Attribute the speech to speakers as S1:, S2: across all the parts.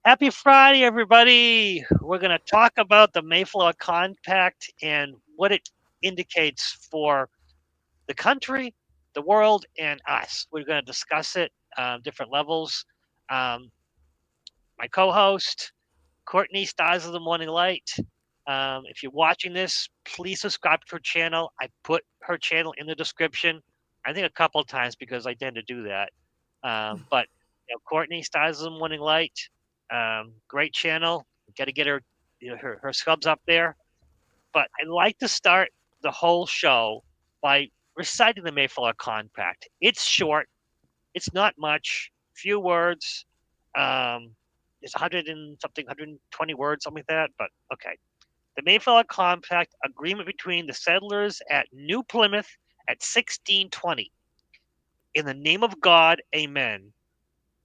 S1: Happy Friday, everybody. We're going to talk about the Mayflower Compact and what it indicates for the country, the world, and us. We're going to discuss it, different levels. Um, my co host, Courtney, Stars of the Morning Light. If you're watching this, please subscribe to her channel. I put her channel in the description, I think a couple of times because I tend to do that. But Courtney, Stars of the Morning Light, great channel. Got to get her, her subs up there. But I'd like to start the whole show by reciting the Mayflower Compact. It's short. It's not much. Few words. Um, it's 100 and something, 120 words, something like that. But okay. The Mayflower Compact agreement between the settlers at New Plymouth at 1620. In the name of God, amen.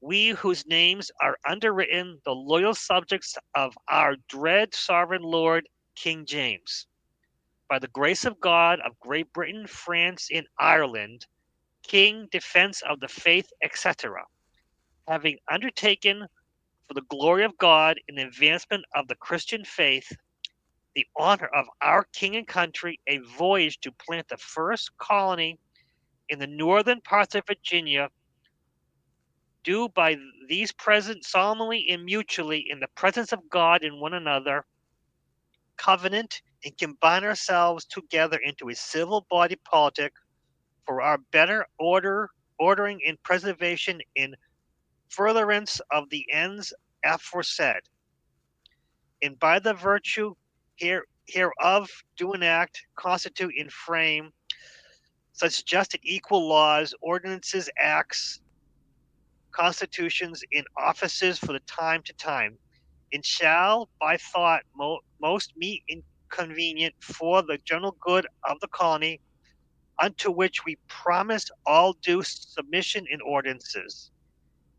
S1: We whose names are underwritten, the loyal subjects of our dread sovereign Lord, King James. By the grace of God of Great Britain, France, and Ireland, King, defense of the faith, etc. Having undertaken for the glory of God in the advancement of the Christian faith, the honor of our king and country, a voyage to plant the first colony in the northern parts of Virginia, do by these present solemnly and mutually in the presence of God and one another, covenant and combine ourselves together into a civil body politic for our better ordering and preservation in furtherance of the ends aforesaid, and by the virtue hereof do enact, constitute, and frame such just and equal laws, ordinances, acts, constitutions, and offices for the time to time, and shall by thought most meet and convenient for the general good of the colony, unto which we promise all due submission and ordinances.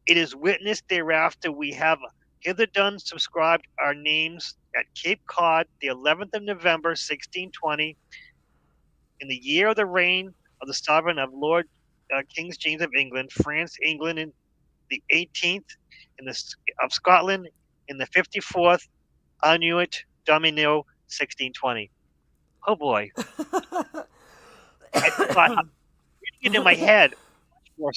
S1: It is witnessed thereafter we have hitherto subscribed our names at Cape Cod, the 11th of November, 1620, in the year of the reign of the sovereign of Lord King James of England, France, England, in the 18th, of Scotland, in the 54th Annuit Domino, 1620. Oh boy, I thought reading it in my head more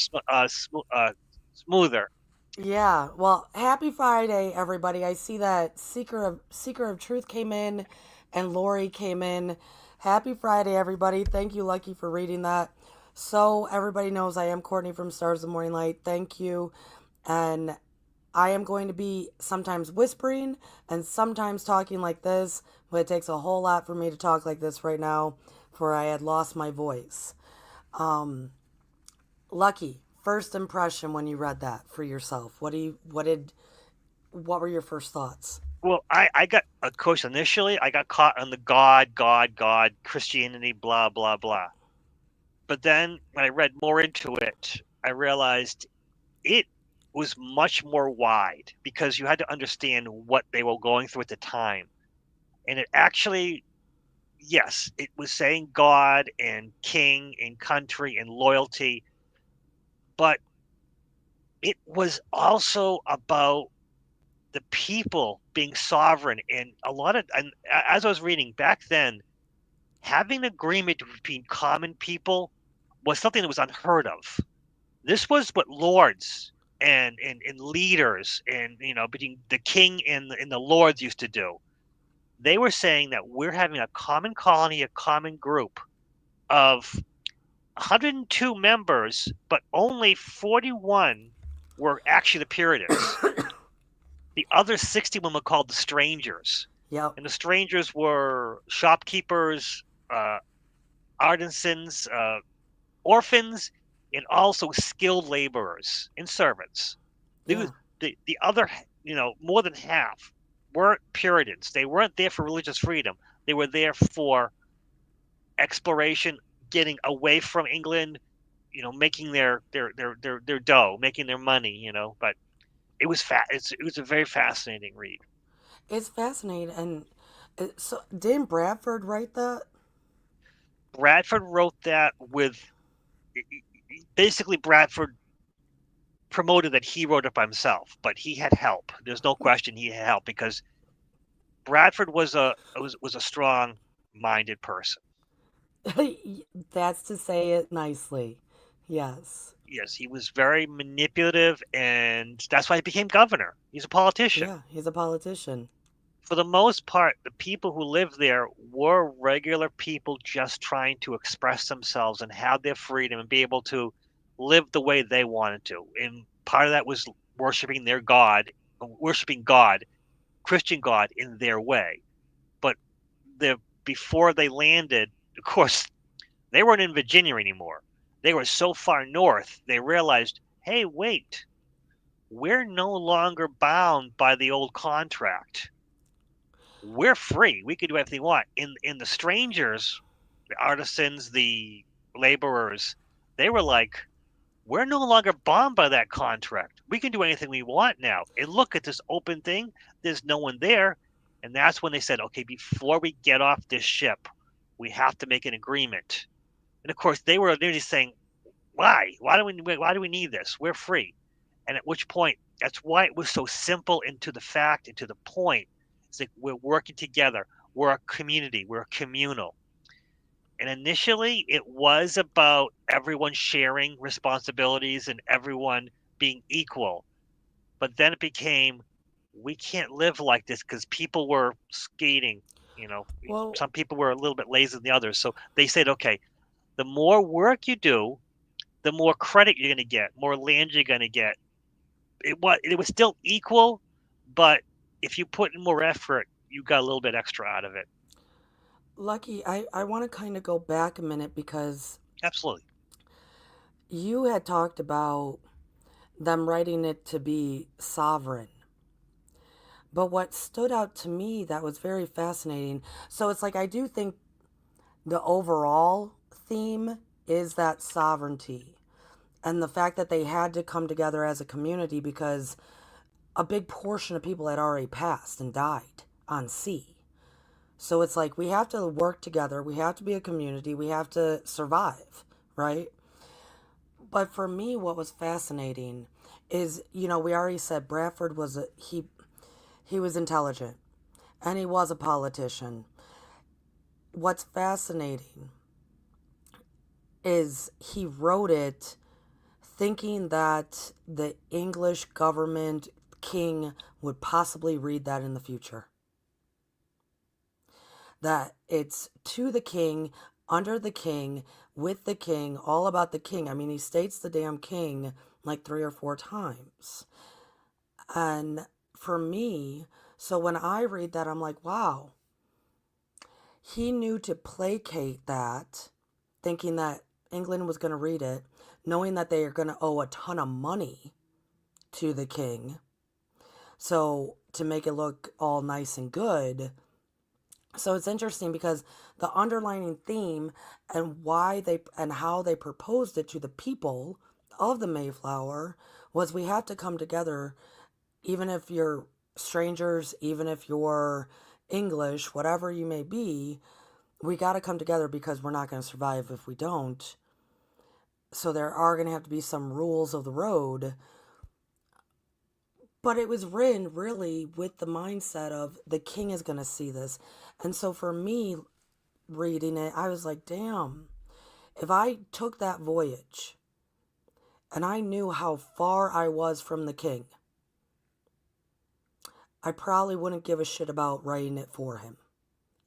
S1: smoother.
S2: Yeah, well, happy Friday, everybody. I see that Seeker of Truth came in and Lori came in. Happy Friday, everybody. Thank you, Lucky, for reading that. So everybody knows I am Courtney from Stars of the Morning Light. Thank you. And I am going to be sometimes whispering and sometimes talking like this, but it takes a whole lot for me to talk like this right now, for I had lost my voice. Lucky, first impression when you read that for yourself. What were your first thoughts?
S1: Well, I got, of course, initially I got caught on the God, Christianity, blah, blah, blah. But then when I read more into it, I realized it was much more wide because you had to understand what they were going through at the time. And it actually, yes, it was saying God and king and country and loyalty, but it was also about the people being sovereign. And and as I was reading back then, having an agreement between common people was something that was unheard of. This was what lords and leaders and between the king and the lords used to do. They were saying that we're having a common colony, a common group of 102 members, but only 41 were actually the Puritans. The other 61 were called the strangers.
S2: Yep.
S1: And the strangers were shopkeepers, artisans, orphans, and also skilled laborers and servants.
S2: Yeah.
S1: The other, more than half weren't Puritans. They weren't there for religious freedom. They were there for exploration, getting away from England, making their dough, making their money, But it was it was a very fascinating read.
S2: It's fascinating. And so, didn't Bradford write that?
S1: Bradford wrote that with basically Bradford promoted that he wrote it by himself, but he had help. There's no question he had help because Bradford was a strong-minded person.
S2: That's to say it nicely. Yes.
S1: Yes, he was very manipulative, and that's why he became governor. He's a politician.
S2: Yeah, he's a politician.
S1: For the most part, the people who lived there were regular people just trying to express themselves and have their freedom and be able to live the way they wanted to. And part of that was worshiping their God, worshiping God, Christian God in their way. But before they landed, of course, they weren't in Virginia anymore. They were so far north, they realized, hey, wait, we're no longer bound by the old contract. We're free. We can do everything we want. In the strangers, the artisans, the laborers, they were like, we're no longer bound by that contract. We can do anything we want now. And look at this open thing. There's no one there. And that's when they said, okay, before we get off this ship, we have to make an agreement. And of course, they were just saying, why? Why do we need this? We're free. And at which point, that's why it was so simple and to the fact and to the point. It's like we're working together. We're a community. We're communal. And initially, it was about everyone sharing responsibilities and everyone being equal. But then it became, we can't live like this because people were skating.
S2: Well,
S1: Some people were a little bit lazy than the others. So they said, okay, the more work you do, the more credit you're going to get, more land you're going to get. It was still equal, but if you put in more effort, you got a little bit extra out of it.
S2: Lucky, I want to kind of go back a minute because
S1: Absolutely.
S2: you had talked about them writing it to be sovereign. But what stood out to me that was very fascinating, so it's like I do think the overall theme is that sovereignty and the fact that they had to come together as a community because a big portion of people had already passed and died on sea. So it's like we have to work together, we have to be a community, we have to survive, right? But for me, what was fascinating is, we already said Bradford was he was intelligent and he was a politician. What's fascinating is he wrote it thinking that the English government king would possibly read that in the future. That it's to the king, under the king, with the king, all about the king. I mean, he states the damn king like 3 or 4 times. And for me, so when I read that, I'm like, wow, he knew to placate that, thinking that England was going to read it, knowing that they are going to owe a ton of money to the king. So to make it look all nice and good. So it's interesting because the underlining theme and why they and how they proposed it to the people of the Mayflower was we have to come together, even if you're strangers, even if you're English, whatever you may be, we got to come together because we're not going to survive if we don't. So there are going to have to be some rules of the road. But it was written really with the mindset of the king is going to see this. And so for me, reading it, I was like, damn, if I took that voyage and I knew how far I was from the king, I probably wouldn't give a shit about writing it for him.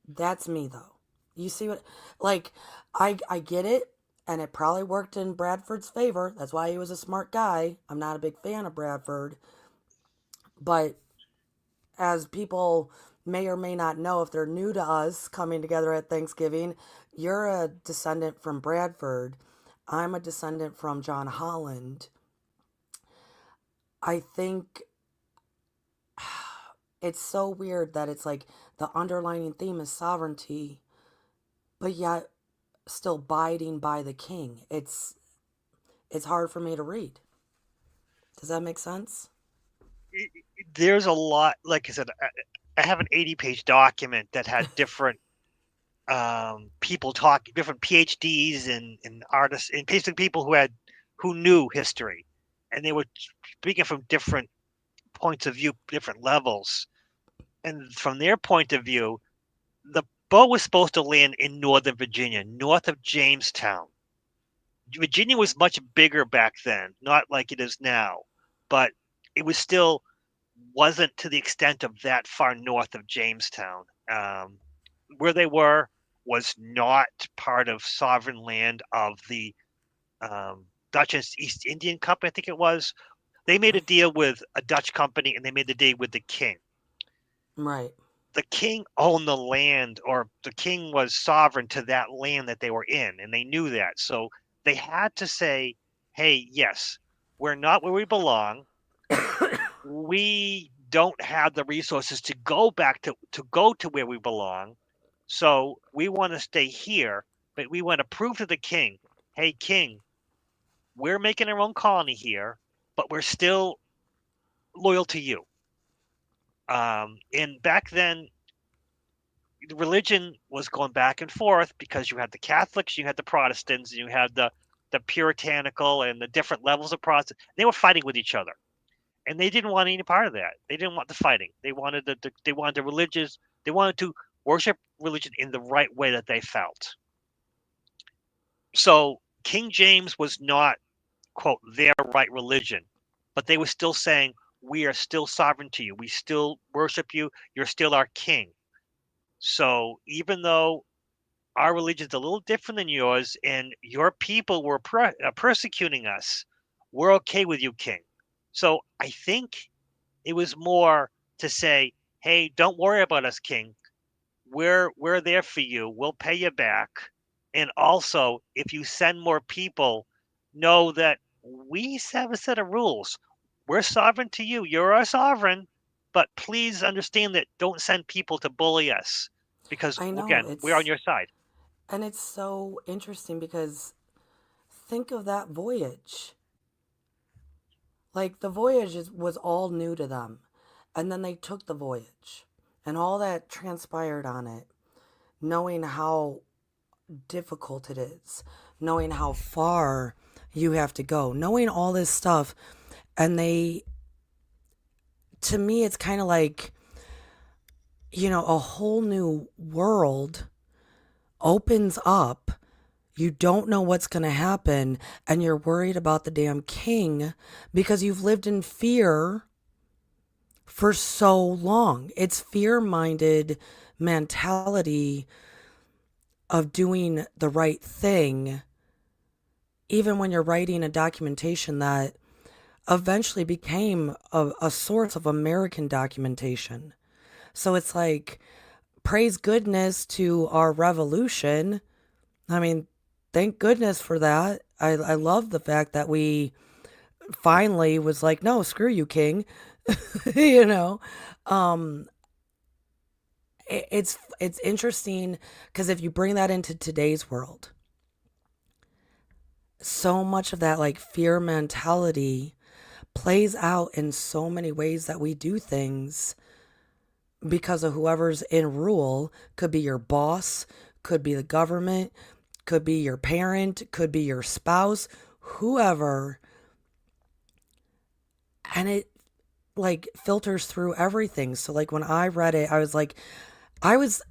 S2: That's me though. You see what, like, I get it, and it probably worked in Bradford's favor. That's why he was a smart guy. I'm not a big fan of Bradford, but as people may or may not know, if they're new to us coming together at Thanksgiving, you're a descendant from Bradford. I'm a descendant from John Holland. I think it's so weird that it's like the underlining theme is sovereignty, but yet still abiding by the king. It's hard for me to read. Does that make sense?
S1: There's a lot, like I said, I have an 80-page document that had different people talk, different PhDs and artists, and basically people who knew history. and they were speaking from different points of view, different levels. And from their point of view, the boat was supposed to land in Northern Virginia, north of Jamestown. Virginia was much bigger back then, not like it is now, but it was still wasn't to the extent of that far north of Jamestown. Where they were was not part of sovereign land of the Dutch and East Indian Company, I think it was. They made a deal with a Dutch company and they made the deal with the king.
S2: Right.
S1: The king owned the land, or the king was sovereign to that land that they were in, and they knew that. So they had to say, hey, yes, we're not where we belong. We don't have the resources to go back to go to where we belong. So we want to stay here, but we want to prove to the king, hey, king, we're making our own colony here, but we're still loyal to you. And back then, the religion was going back and forth because you had the Catholics, you had the Protestants, and you had the puritanical and the different levels of Protestant. They were fighting with each other, and they didn't want any part of that. They didn't want the fighting. They wanted they wanted the religious. They wanted to worship religion in the right way that they felt. So King James was not, quote, their right religion, but they were still saying, we are still sovereign to you. We still worship you. You're still our king. So even though our religion's a little different than yours and your people were persecuting us, we're okay with you, king. So I think it was more to say, hey, don't worry about us, king. We're there for you. We'll pay you back. And also, if you send more people, know that we have a set of rules. We're sovereign to you. You're our sovereign, but please understand that don't send people to bully us because
S2: I know
S1: again, we're on
S2: it's
S1: your side.
S2: and it's so interesting because think of that voyage. Like the voyage was all new to them. And then they took the voyage and all that transpired on it, knowing how difficult it is, knowing how far you have to go, knowing all this stuff. And they, to me, it's kind of like, a whole new world opens up. You don't know what's going to happen, and you're worried about the damn king because you've lived in fear for so long. It's fear-minded mentality of doing the right thing, even when you're writing a documentation that eventually became a source of American documentation. So it's like, praise goodness to our revolution. I mean, thank goodness for that. I love the fact that we finally was like, no, screw you, king. you know, um, it's interesting because if you bring that into today's world, so much of that like fear mentality plays out in so many ways that we do things because of whoever's in rule. Could be your boss, could be the government, could be your parent, could be your spouse, whoever. And it like filters through everything. So like when I read it, I was like, I was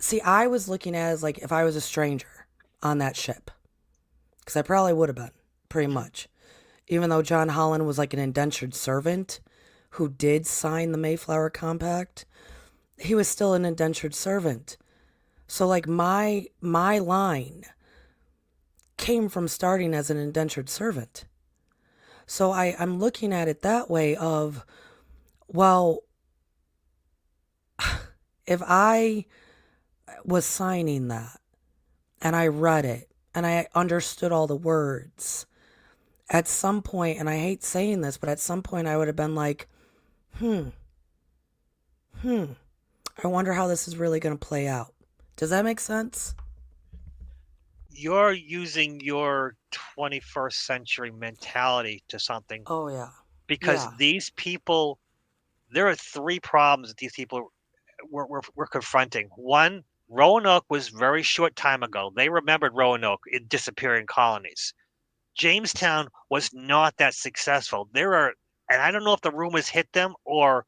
S2: looking at it as like if I was a stranger on that ship. Because I probably would have been, pretty much. Even though John Holland was like an indentured servant who did sign the Mayflower Compact, he was still an indentured servant. So like my line came from starting as an indentured servant. So I'm looking at it that way of, well, if I was signing that and I read it and I understood all the words, at some point, and I hate saying this, but at some point I would have been like, I wonder how this is really going to play out. Does that make sense?
S1: You're using your 21st century mentality to something
S2: Oh, yeah.
S1: because
S2: Yeah.
S1: these people, there are three problems that these people were confronting. One, Roanoke was very short time ago. They remembered Roanoke in disappearing colonies. Jamestown was not that successful. And I don't know if the rumors hit them or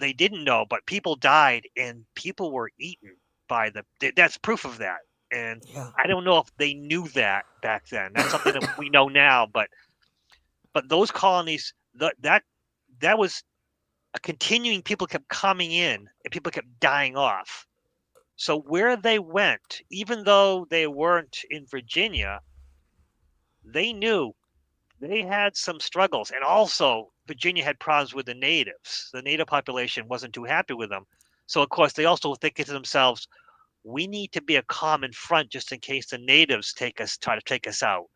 S1: they didn't know, but people died and people were eaten by that's proof of that. And
S2: Yeah.
S1: I don't know if they knew that back then. That's something that we know now, but those colonies, that was a continuing. People kept coming in and people kept dying off. So where they went, even though they weren't in Virginia, they knew they had some struggles. And also, Virginia had problems with the natives. The native population wasn't too happy with them. So, of course, they also think to themselves, we need to be a common front just in case the natives try to take us out.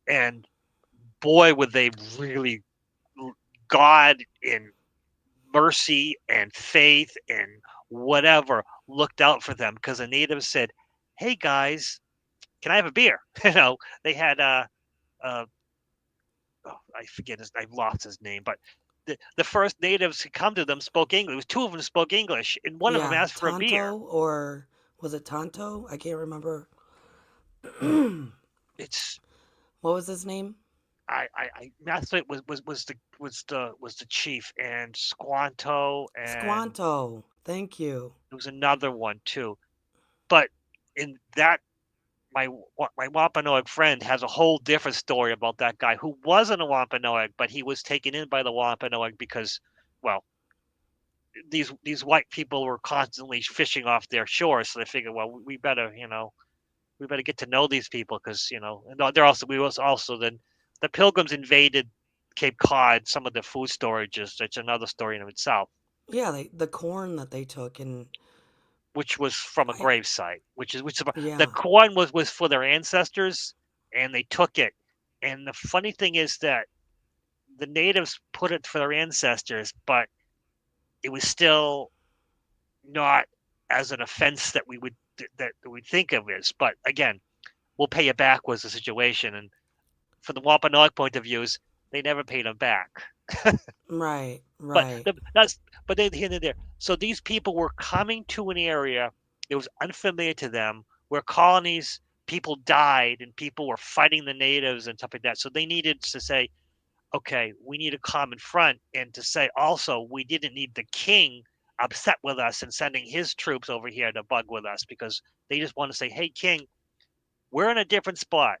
S1: And boy, would they really, God in mercy and faith and whatever looked out for them because the natives said, hey guys, can I have a beer? They had uh I forget I've lost his name, but the first natives who come to them spoke English. It was two of them spoke English, and one of them
S2: Yeah.
S1: asked for a beer.
S2: Tonto, or was it Tonto? I can't remember.
S1: It's
S2: What was his name?
S1: I Mathlit was the chief, and Squanto, and
S2: Squanto. Thank you.
S1: there was another one too. But in that my my Wampanoag friend has a whole different story about that guy who wasn't a Wampanoag, but he was taken in by the Wampanoag because, well, these white people were constantly fishing off their shores, so they figured, well, we better get to know these people because and they're also we was also then the Pilgrims invaded Cape Cod, some of the food storages. That's another story in of itself,
S2: Yeah, the corn that they took, and
S1: which was from a
S2: I
S1: grave site, which the
S2: yeah.
S1: corn was for their ancestors, and they took it. And the funny thing is that the natives put it for their ancestors, but it was still not as an offense that we think of as. But again, we'll pay you back was the situation, and from the Wampanoag point of views, they never paid them back.
S2: Right,
S1: But
S2: right.
S1: they here and there. So these people were coming to an area that was unfamiliar to them, where colonies people died and people were fighting the natives and stuff like that. So they needed to say, okay, we need a common front, and to say also we didn't need the king upset with us and sending his troops over here to bug with us because they just want to say, hey, king, we're in a different spot.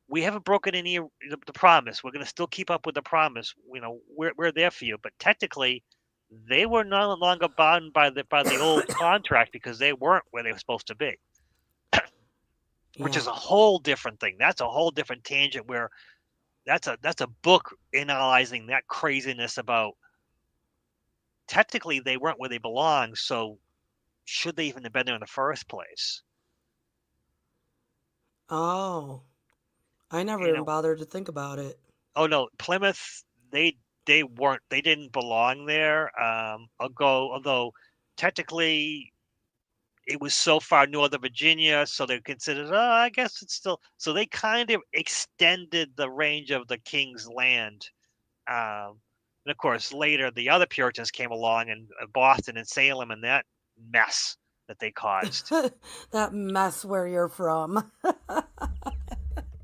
S1: We haven't broken any the promise. We're going to still keep up with the promise. We're there for you. But technically, they were no longer bound by the old contract because they weren't where they were supposed to be, which
S2: Yeah.
S1: is a whole different thing. That's a whole different tangent where that's a book analyzing that craziness about technically they weren't where they belong. So should they even have been there in the first place?
S2: Oh, I never
S1: You
S2: even
S1: know,
S2: bothered to think about it.
S1: oh no, Plymouth, they didn't belong there. Although technically it was so far north of Virginia, so they considered, oh, I guess it's still. So they kind of extended the range of the king's land. And of course, later the other Puritans came along, and Boston and Salem, and that mess that they caused.
S2: That mess where you're from.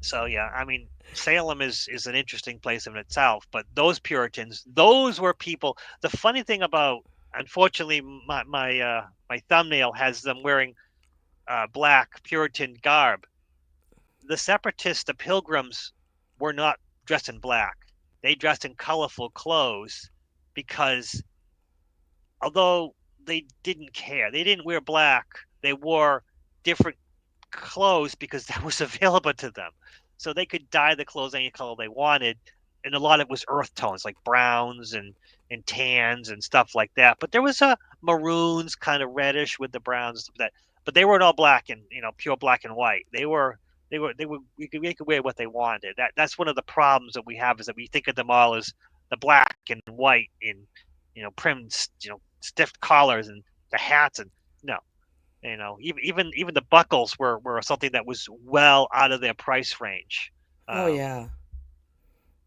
S1: So yeah, I mean, Salem is an interesting place in itself, but those Puritans, those were people. The funny thing about, unfortunately, my thumbnail has them wearing black Puritan garb. The separatists, the Pilgrims, were not dressed in black. They dressed in colorful clothes because although they didn't care, they didn't wear black. They wore different clothes because that was available to them. So they could dye the clothes any color they wanted. And a lot of it was earth tones like browns and tans and stuff like that. But there was a maroons, kind of reddish with the browns and stuff like that. But they weren't all black and pure black and white. They were they could wear what they wanted. That's one of the problems that we have is that we think of them all as the black and white in prim stiff collars and the hats and no, even the buckles were something that was well out of their price range.
S2: Oh
S1: Um,
S2: yeah.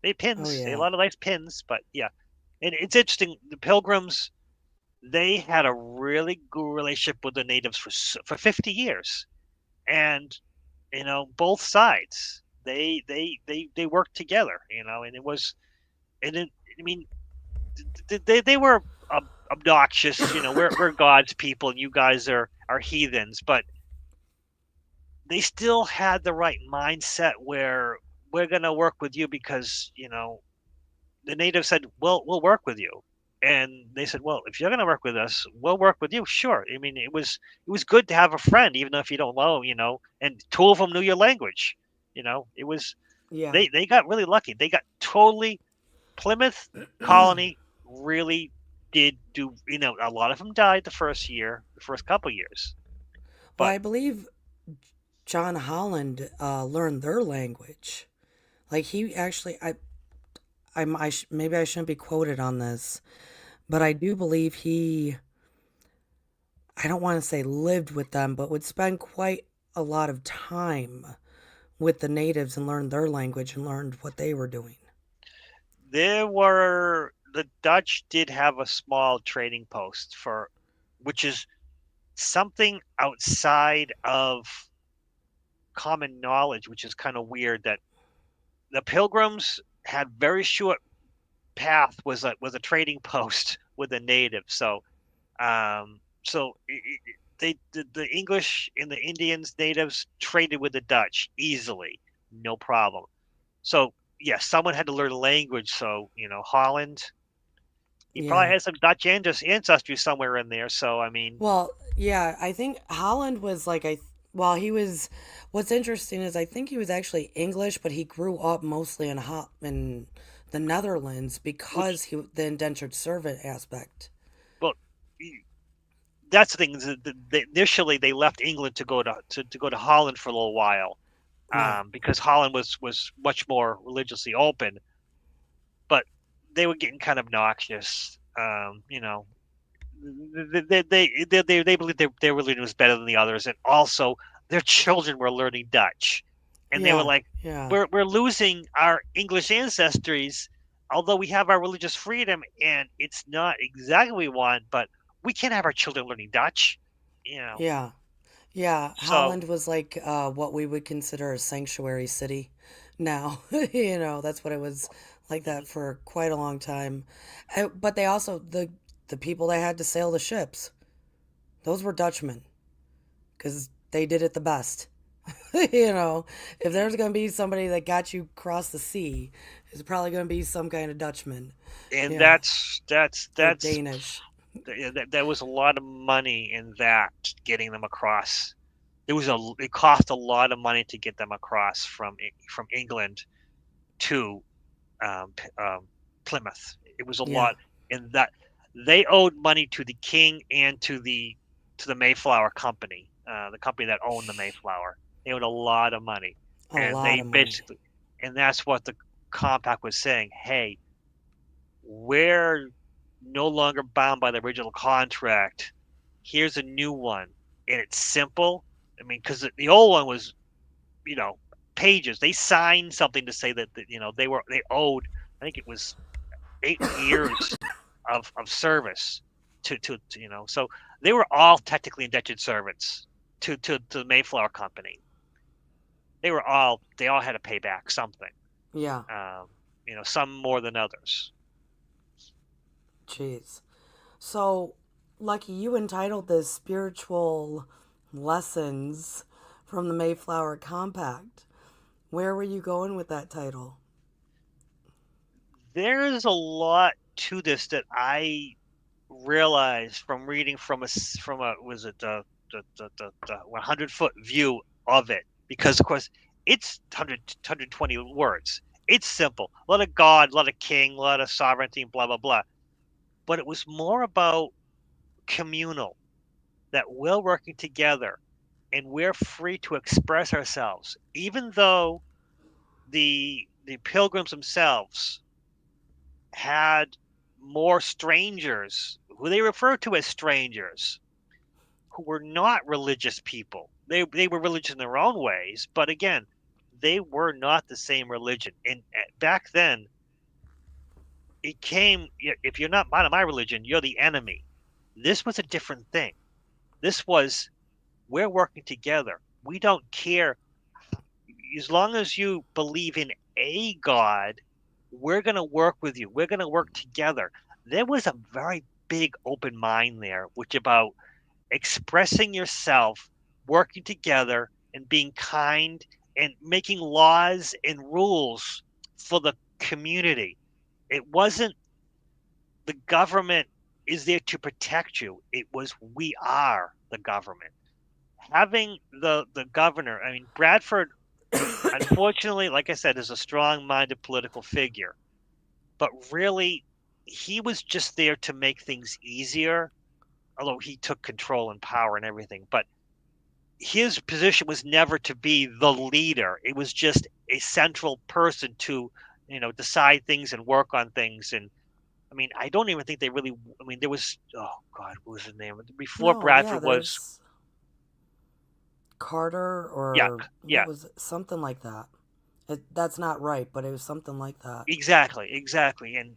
S1: they had
S2: Oh
S1: pins, they had a
S2: yeah.
S1: lot of nice pins, but yeah, and it's interesting. The Pilgrims they had a really good relationship with the natives for 50 years, and both sides they worked together, and it was, and it, I mean, they were obnoxious. We're God's people, and you guys are heathens, but they still had the right mindset where we're gonna work with you because the natives said, "Well, we'll work with you," and they said, "Well, if you're gonna work with us, we'll work with you." Sure. I mean, it was good to have a friend, even though if you don't know, and two of them knew your language. It was
S2: Yeah.
S1: they got really lucky. They got totally Plymouth colony really did do. A lot of them died the first couple years,
S2: Well,
S1: but
S2: I believe John Holland learned their language. Like he actually, maybe I shouldn't be quoted on this, but I do believe he, I don't want to say lived with them, but would spend quite a lot of time with the natives and learned their language and learned what they were doing.
S1: the Dutch did have a small trading post which is something outside of common knowledge, which is kind of weird that the Pilgrims had very short path was a trading post with the natives. The English and the Indians natives traded with the Dutch easily, no problem. So yes, someone had to learn the language. So Holland, he probably
S2: Yeah.
S1: had some Dutch ancestry somewhere in there. So I mean,
S2: Well, yeah, I think Holland was like well, he was. What's interesting is I think he was actually English, but he grew up mostly in the Netherlands
S1: which
S2: because the indentured servant aspect.
S1: well, that's the thing. Initially, they left England to go to Holland for a little while,
S2: Right.
S1: because Holland was much more religiously open, but they were getting kind of obnoxious. They believed their religion was better than the others, and also their children were learning Dutch, and they were
S2: Yeah.
S1: like,
S2: Yeah.
S1: "We're losing our English ancestries, although we have our religious freedom, and it's not exactly what we want, but we can't have our children learning Dutch."
S2: Yeah. Yeah.
S1: So
S2: Holland was like what we would consider a sanctuary city now. That's what it was like that
S1: mhm.
S2: for quite a long time. But they also the people that had to sail the ships, those were Dutchmen because they did it the best. If there's going to be somebody that got you across the sea, it's probably going to be some kind of Dutchman.
S1: and
S2: Yeah. Or
S1: that's
S2: Danish.
S1: there was a lot of money in that, getting them across. It cost a lot of money to get them across from England to Plymouth. It was a
S2: Yeah.
S1: lot, and that they owed money to the king and to the Mayflower Company, the company that owned the Mayflower. They owed a lot of money,
S2: A
S1: and
S2: lot
S1: they
S2: of money.
S1: basically, and that's what the compact was saying. Hey, we're no longer bound by the original contract. Here's a new one, and it's simple. I mean, because the old one was, you know, pages. They signed something to say that they owed. I think it was 8 years of service to. So they were all technically indentured servants to the Mayflower Company. They all had to pay back something.
S2: Yeah.
S1: Some more than others.
S2: Jeez. So, Lucky, you entitled this Spiritual Lessons from the Mayflower Compact. Where were you going with that title?
S1: There's a lot to this that I realized from reading from a was it the 100-foot view of it, because of course it's 120 words. It's simple, a lot of God, a lot of king, a lot of sovereignty, blah blah blah, but it was more about communal, that we're working together and we're free to express ourselves, even though the pilgrims themselves had more strangers who they referred to as strangers, who were not religious people. They were religious in their own ways, but again, they were not the same religion. And back then, it came, if you're not part of my religion, you're the enemy. This was a different thing. This was, we're working together. We don't care. as long as you believe in a God, we're going to work with you. We're going to work together. There was a very big open mind there, which about expressing yourself, working together, and being kind and making laws and rules for the community. It wasn't the government is there to protect you. It was we are the government. Having the governor, I mean, Bradford, unfortunately, like I said, is a strong-minded political figure, but really, he was just there to make things easier, although he took control and power and everything. But his position was never to be the leader. It was just a central person to, decide things and work on things. And I mean, I don't even think they really. I mean, there was. Oh God, what was his name before
S2: No, yeah,
S1: Bradford was?
S2: there's Carter
S1: Yeah,
S2: or
S1: yeah,
S2: what was it? Something like that. That's not right, but it was something like that.
S1: exactly, exactly. And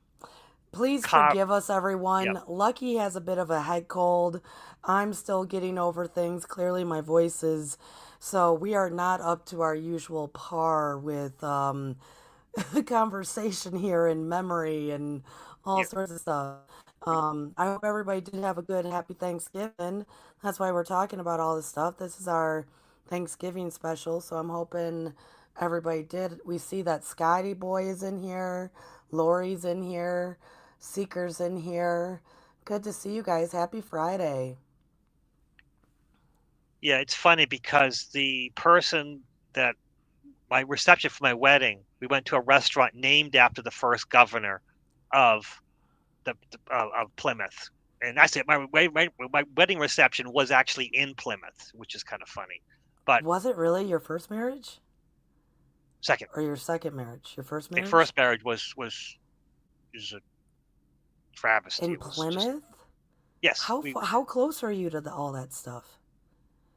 S2: Please
S1: Car.
S2: forgive us,
S1: Yeah,
S2: everyone. Lucky has a bit of a head cold. I'm still getting over things. Clearly, my voice is. So, we are not up to our usual par with conversation here and memory and all
S1: yeah,
S2: sorts of stuff. I hope everybody did have a good, happy Thanksgiving. That's why we're talking about all this stuff. This is our Thanksgiving special, so I'm hoping everybody did. We see that Scotty Boy is in here, Lori's in here, Seeker's in here. Good to see you guys. Happy Friday.
S1: yeah. It's funny because the person that my reception for my wedding, we went to a restaurant named after the first governor of of Plymouth. And that's it. My wedding reception was actually in Plymouth, which is kind of funny. But
S2: Was it really your first marriage?
S1: second,
S2: Or your second marriage? Your first
S1: my
S2: marriage?
S1: first marriage was a travesty.
S2: In
S1: It was just
S2: Plymouth?
S1: yes. We
S2: How close are you to all that stuff?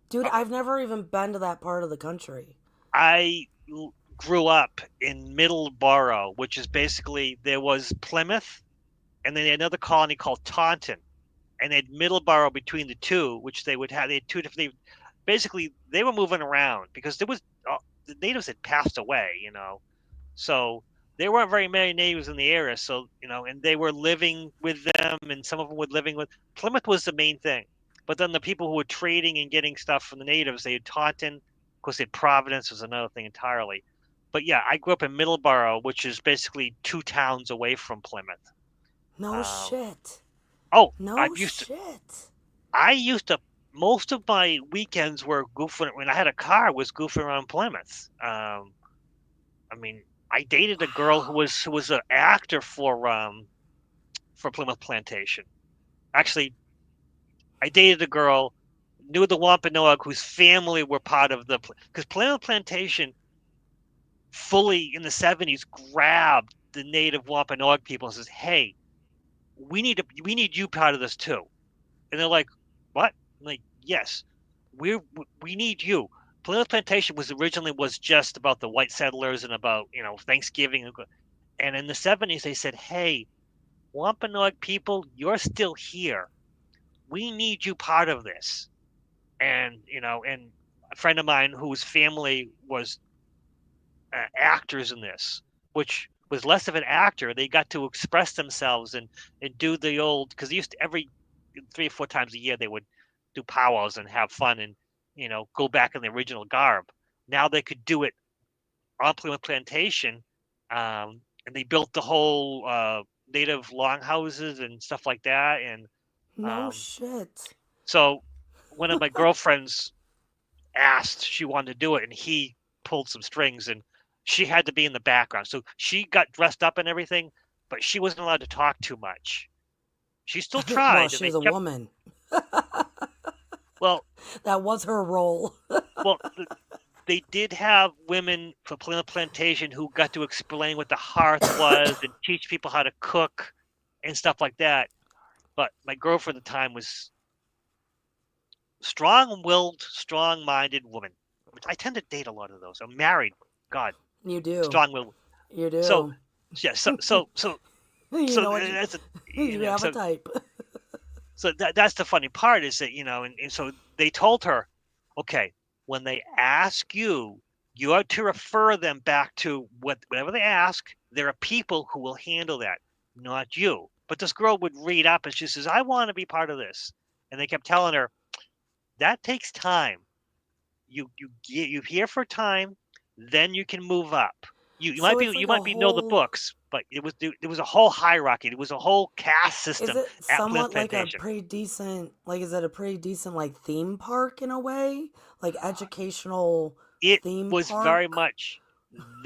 S2: Dude,
S1: uh,
S2: I've never even been to that part of the country.
S1: I grew up in Middleborough, which is basically there was Plymouth and then another colony called Taunton, and they had Middleborough between the two, which they would have. They had two different. Basically, they were moving around because there was the natives had passed away. So there weren't very many natives in the area. So and they were living with them, and some of them were living with Plymouth was the main thing. But then the people who were trading and getting stuff from the natives, they had Taunton. Of course, they had Providence was another thing entirely. But yeah, I grew up in Middleborough, which is basically 2 towns away from Plymouth.
S2: No
S1: Um,
S2: shit.
S1: oh, I
S2: No
S1: used to.
S2: shit.
S1: I used to. Most of my weekends were goofing. When I had a car, was goofing around Plymouth. I mean, I dated a girl who
S2: Wow.
S1: was an actor for Plymouth Plantation. Actually, I dated a girl, knew the Wampanoag whose family were part of the because Plymouth Plantation fully in the 70s grabbed the native Wampanoag people and says, "Hey, we need you part of this too." And they're like, "What?" I'm like, "Yes, we we need you." Plymouth Plantation was just about the white settlers and about Thanksgiving, and in the 70s they said, "Hey, Wampanoag people, you're still here. We need you part of this." And a friend of mine whose family was actors in this, which was less of an actor. They got to express themselves and do the old because they used to every 3 or 4 times a year they would do powwows and have fun and go back in the original garb. Now they could do it on Plymouth Plantation, and they built the whole native longhouses and stuff like that. And
S2: No
S1: um,
S2: shit.
S1: so one of my girlfriends asked she wanted to do it, and he pulled some strings, and she had to be in the background. So she got dressed up and everything, but she wasn't allowed to talk too much. She still
S2: Well,
S1: tried, and
S2: she
S1: they
S2: was a
S1: kept.
S2: woman.
S1: Well,
S2: That was her role.
S1: well, they did have women for Plymouth Plantation who got to explain what the hearth was and teach people how to cook and stuff like that. But my girlfriend at the time was strong-willed, strong-minded woman, which I tend to date a lot of those. I'm married. God,
S2: You do.
S1: strong-willed.
S2: You
S1: So
S2: do.
S1: yeah,
S2: You
S1: so
S2: know what?
S1: that's a,
S2: You have a type.
S1: so that's the funny part is that and so they told her, okay, when they ask you You are to refer them back to whatever they ask. There are people who will handle that, not you. But this girl would read up and she says, I want to be part of this. And they kept telling her, that takes time. You here for time, then you can move up. You
S2: So
S1: might be
S2: it's like
S1: you
S2: a
S1: might be know the
S2: whole.
S1: books, but there was a whole hierarchy. There was a whole caste
S2: Is
S1: system
S2: it
S1: at Plymouth
S2: somewhat like a
S1: Plantation.
S2: pretty decent, like, is it a pretty decent, like, theme park in a way? Like, educational
S1: It
S2: theme
S1: was very
S2: park?
S1: much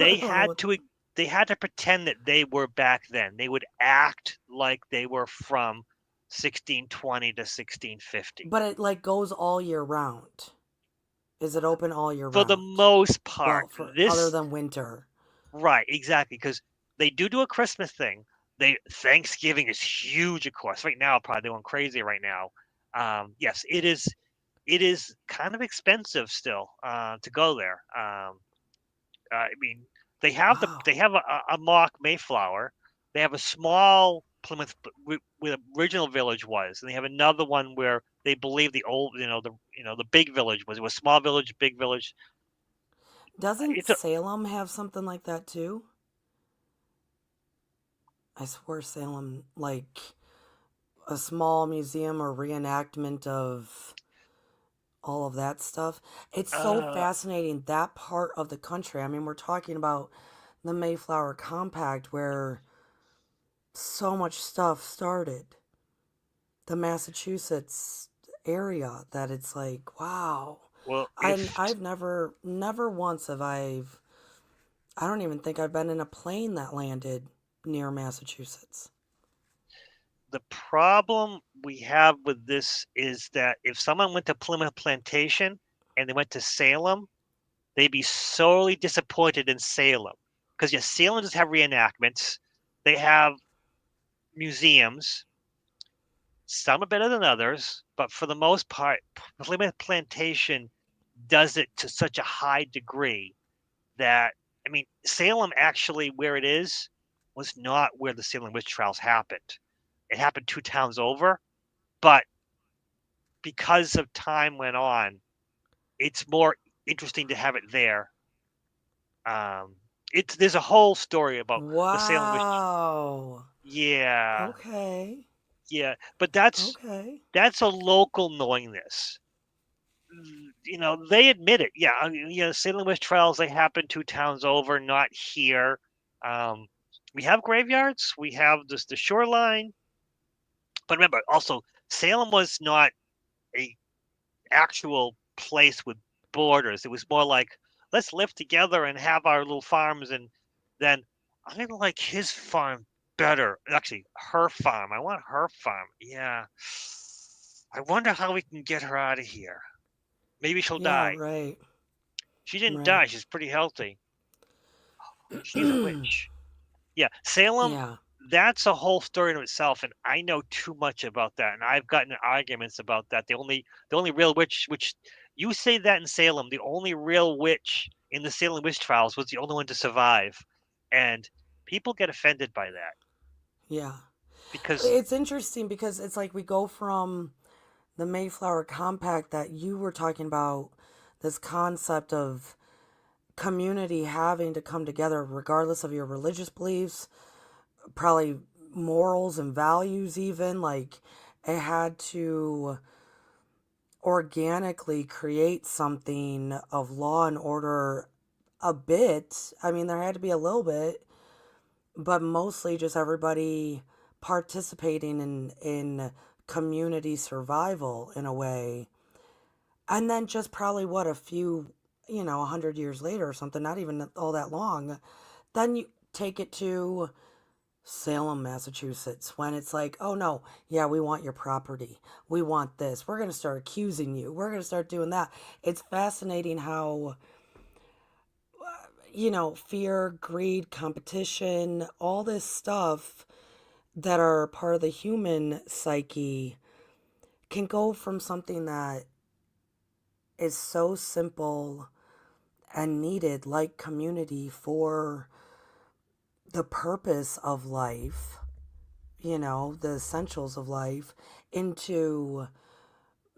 S2: I
S1: they
S2: don't know
S1: had
S2: what.
S1: to they had to pretend that they were back then. They would act like they were from 1620 to 1650.
S2: But it, like, goes all year round. Is it open all year
S1: For the
S2: round?
S1: most part,
S2: Well, for other
S1: this
S2: than winter.
S1: right, exactly, because they do a Christmas thing. Thanksgiving is huge, of course. Right now, probably going crazy right now. Yes, it is. It is kind of expensive still to go there. I mean, they
S2: Wow.
S1: have a mock Mayflower. They have a small Plymouth where the original village was, and they have another one where they believe the old, the big village was. It was small village, big village.
S2: Doesn't
S1: It's a
S2: Salem have something like that too? I swear Salem, like a small museum or reenactment of all of that stuff. It's so
S1: uh,
S2: fascinating, that part of the country. I mean, we're talking about the Mayflower Compact where so much stuff started. The Massachusetts area that it's like, wow.
S1: well,
S2: And
S1: if
S2: I've never once have I don't even think I've been in a plane that landed near Massachusetts.
S1: the problem we have with this is that if someone went to Plymouth Plantation and they went to Salem, they'd be sorely disappointed in Salem because yes, Salem does have reenactments. They have museums. Some are better than others, but for the most part, Plymouth Plantation does it to such a high degree that I mean, Salem actually, where it is, was not where the Salem witch trials happened. It happened two towns over, but because of time went on, it's more interesting to have it there. Um, it's there's a whole story about the Salem witch.
S2: Wow.
S1: Yeah,
S2: Okay.
S1: yeah, but that's
S2: Okay.
S1: that's a local knowing this. They admit it. Yeah, Salem witch trials they happen two towns over, not here. Um, we have graveyards. We have the shoreline, but remember also Salem was not a actual place with borders. It was more like let's live together and have our little farms, and then I like his farm better. Actually, her farm. I want her farm. Yeah. I wonder how we can get her out of here. Maybe she'll
S2: Yeah,
S1: die.
S2: right.
S1: She didn't
S2: Right.
S1: die. She's pretty healthy. She's a witch. Yeah, Salem.
S2: Yeah.
S1: That's a whole story in itself, and I know too much about that, and I've gotten in arguments about that. The only real witch, which you say that in Salem, the only real witch in the Salem witch trials was the only one to survive, and people get offended by that
S2: Yeah.
S1: because
S2: It's interesting because it's like we go from the Mayflower Compact that you were talking about, this concept of community having to come together regardless of your religious beliefs, probably morals and values, even. Like, it had to organically create something of law and order a bit. I mean, there had to be a little bit, but mostly just everybody participating in community survival in a way. And then just probably what, a few, 100 years later or something, not even all that long, then you take it to Salem, Massachusetts, when it's like, oh no, yeah, we want your property. We want this. We're going to start accusing you. We're going to start doing that. It's fascinating how, fear, greed, competition, all this stuff that are part of the human psyche can go from something that is so simple and needed, like community for the purpose of life, the essentials of life, into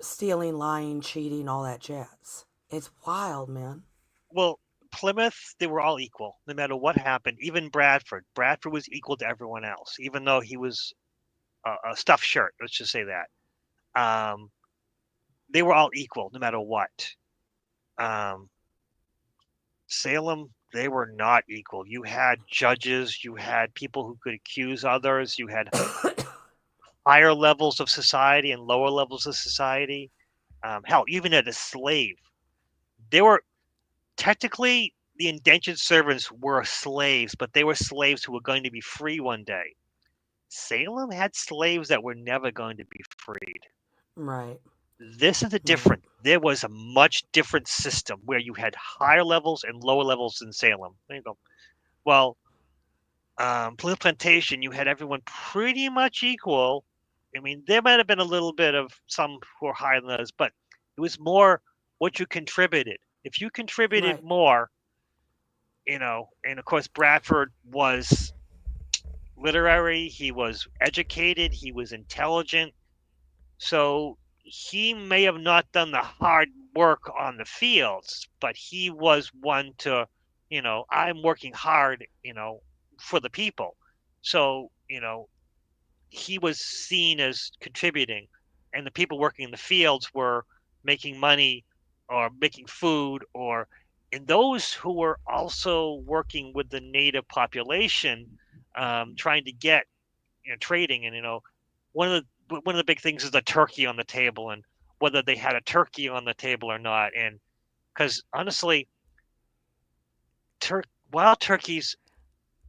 S2: stealing, lying, cheating, all that jazz. It's wild, man.
S1: well, Plymouth, they were all equal, no matter what happened. Even Bradford. Bradford was equal to everyone else, even though he was a stuffed shirt. Let's just say that. Um, they were all equal, no matter what. Um, Salem, they were not equal. You had judges, you had people who could accuse others, you had higher levels of society and lower levels of society. Hell, even at a slave, they were technically the indentured servants were slaves, but they were slaves who were going to be free one day. Salem had slaves that were never going to be freed.
S2: Right.
S1: This is a
S2: Right.
S1: different. There was a much different system where you had higher levels and lower levels in Salem. There you go. Well, Plymouth Plantation, you had everyone pretty much equal. I mean, there might have been a little bit of some who were higher than others, but it was more what you contributed. If you contributed
S2: Right.
S1: more, and of course, Bradford was literary, he was educated, he was intelligent. So he may have not done the hard work on the fields, but he was one to, I'm working hard, for the people. So, he was seen as contributing, and the people working in the fields were making money or making food, or and those who were also working with the native population, trying to get, trading, and one of the big things is the turkey on the table, and whether they had a turkey on the table or not. And because honestly, wild turkeys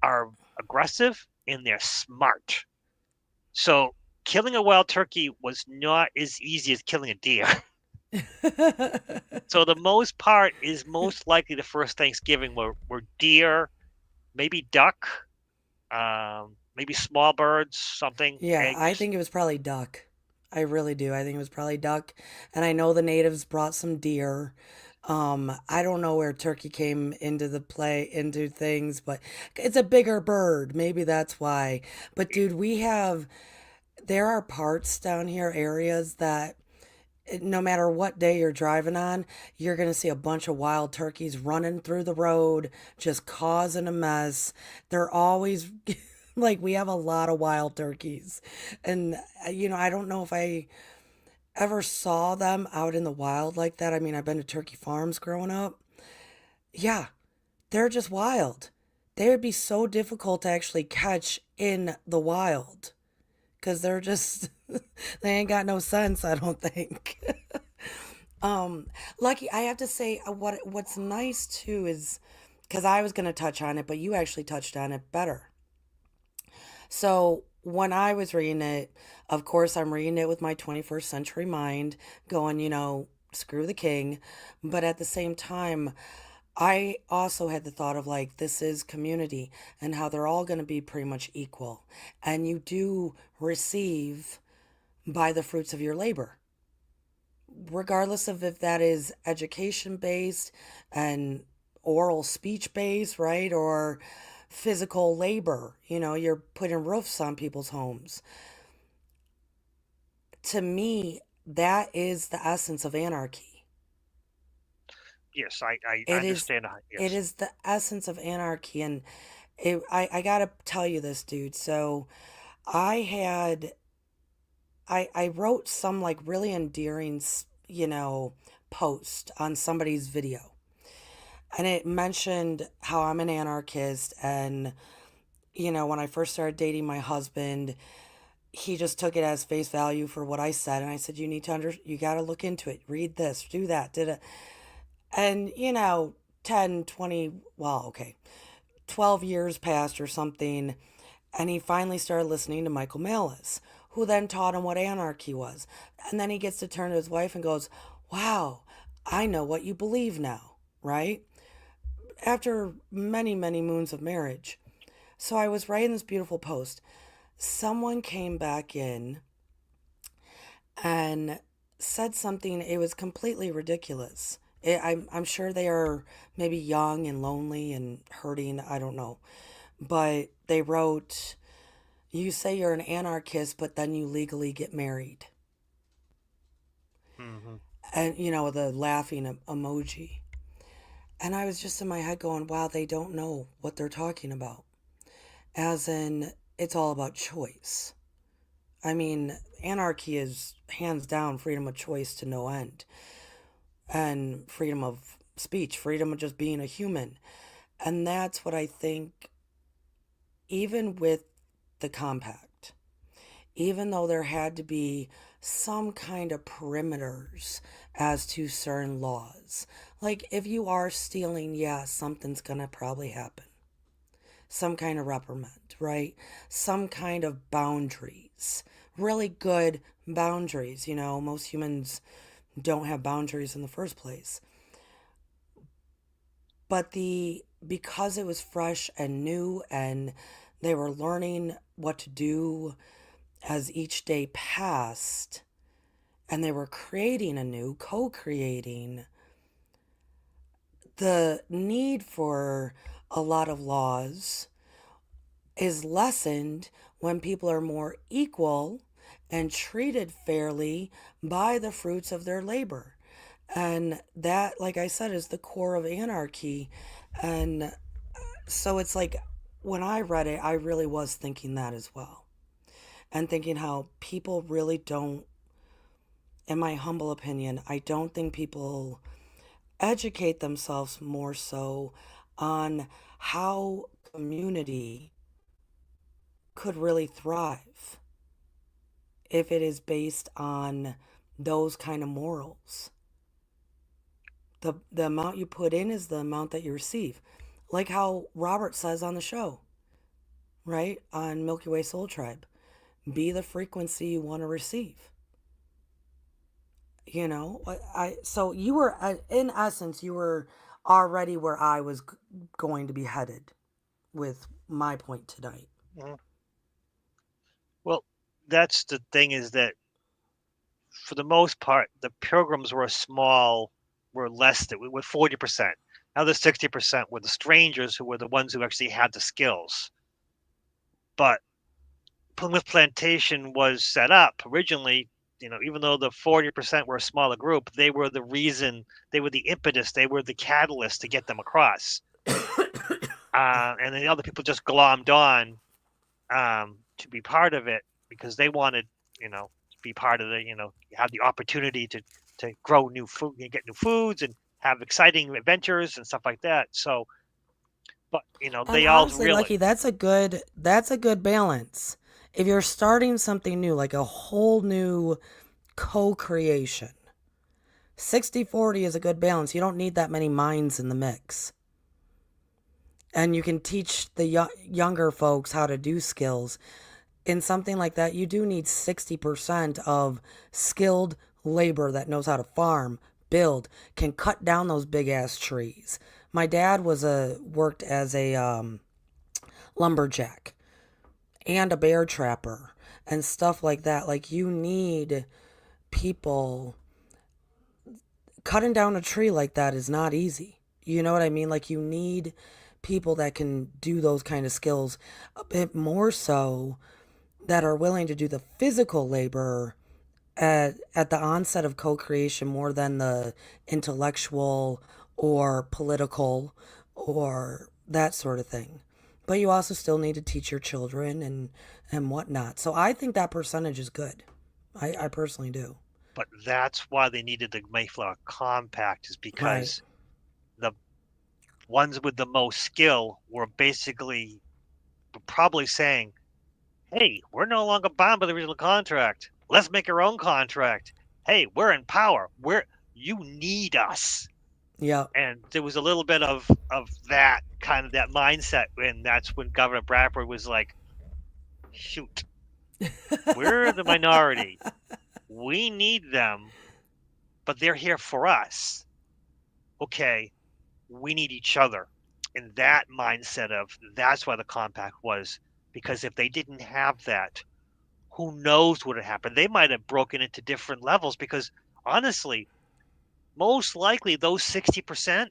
S1: are aggressive and they're smart. So killing a wild turkey was not as easy as killing a deer. So the most part is most likely the first Thanksgiving were deer, maybe duck, maybe small birds, something,
S2: Yeah, I
S1: eggs.
S2: think it was probably duck. I really do. I think it was probably duck. And I know the natives brought some deer. I don't know where turkey came into the play, into things, but it's a bigger bird. Maybe that's why. But dude, there are parts down here, areas that no matter what day you're driving on, you're going to see a bunch of wild turkeys running through the road, just causing a mess. They're always like, we have a lot of wild turkeys. And, I don't know if I ever saw them out in the wild like that. I mean, I've been to turkey farms growing up. Yeah, they're just wild. They would be so difficult to actually catch in the wild because they're just, they ain't got no sense, I don't think. Um, Lucky, I have to say, what's nice too is because I was going to touch on it, but you actually touched on it better. So when I was reading it, of course, I'm reading it with my 21st century mind, going, screw the king. But at the same time, I also had the thought of like, this is community and how they're all going to be pretty much equal. And you do receive by the fruits of your labor, regardless of if that is education based and oral speech based, right? Or physical labor. You're putting roofs on people's homes. To me, that is the essence of anarchy.
S1: Yes, I
S2: It is
S1: understand.
S2: it
S1: Yes.
S2: is the essence of anarchy. And I gotta tell you this, dude. So I had I wrote some like really endearing post on somebody's video, and it mentioned how I'm an anarchist. And when I first started dating my husband, he just took it as face value for what I said. And I said, you got to look into it, read this, do that, did it. And 10, 20, well, okay, 12 years passed or something. And he finally started listening to Michael Malice, who then taught him what anarchy was. And then he gets to turn to his wife and goes, wow, I know what you believe now, right? After many, many moons of marriage. So I was writing this beautiful post. Someone came back in and said something. It was completely ridiculous. I'm sure they are maybe young and lonely and hurting. I don't know. But they wrote, you say you're an anarchist, but then you legally get married.
S1: Hmm.
S2: And, the laughing emoji. And I was just in my head going, wow, they don't know what they're talking about. As in, it's all about choice. I mean, anarchy is hands down freedom of choice to no end, and freedom of speech, freedom of just being a human. And that's what I think, even with the compact, even though there had to be some kind of perimeters as to certain laws. Like if you are stealing, yeah, something's gonna probably happen. Some kind of reprimand, right? Some kind of boundaries. Really good boundaries. You know, most humans don't have boundaries in the first place. But because it was fresh and new and they were learning what to do as each day passed, and they were creating anew, co-creating, the need for a lot of laws is lessened when people are more equal and treated fairly by the fruits of their labor. And that, like I said, is the core of anarchy. And so it's like when I read it, I really was thinking that as well. And thinking how people really don't, in my humble opinion, I don't think people educate themselves more so on how community could really thrive if it is based on those kind of morals. The amount you put in is the amount that you receive. Like how Robert says on the show, right? On Milky Way Soul Tribe. Be the frequency you want to receive. You know, I so you were in essence you were already where I was going to be headed with my point tonight.
S1: Mhm. Well, that's the thing, is that for the most part, the pilgrims were less than, were 40%. Now the 60% were the strangers, who were the ones who actually had the skills. But Plymouth Plantation was set up originally, even though the 40% were a smaller group, they were the reason, they were the impetus, they were the catalyst to get them across. And the other people just glommed on to be part of it because they wanted, to be part of the, have the opportunity to grow new food, get new foods, and have exciting adventures and stuff like that. So, but
S2: And
S1: they all
S2: honestly,
S1: really,
S2: Lucky, that's a good balance. If you're starting something new, like a whole new co-creation, 60-40 is a good balance. You don't need that many minds in the mix. And you can teach the younger folks how to do skills. In something like that, you do need 60% of skilled labor that knows how to farm, build, can cut down those big ass trees. My dad worked as a lumberjack and a bear trapper and stuff like that. Like you need people. Cutting down a tree like that is not easy. You know what I mean? Like you need people that can do those kind of skills a bit more so, that are willing to do the physical labor at the onset of co-creation more than the intellectual or political or that sort of thing. But you also still need to teach your children and whatnot. So I think that percentage is good. I personally do.
S1: but that's why they needed the Mayflower Compact, is
S2: Right.
S1: because the ones with the most skill were basically probably saying, hey, we're no longer bound by the original contract. Let's make our own contract. Hey, we're in power. You need us.
S2: Yeah.
S1: And there was a little bit of that kind of that mindset, and that's when Governor Bradford was like, shoot, we're the minority. We need them, but they're here for us. Okay, we need each other. And that mindset of that's why the compact was, because if they didn't have that, who knows what had happened? They might have broken into different levels, because honestly, most likely those 60%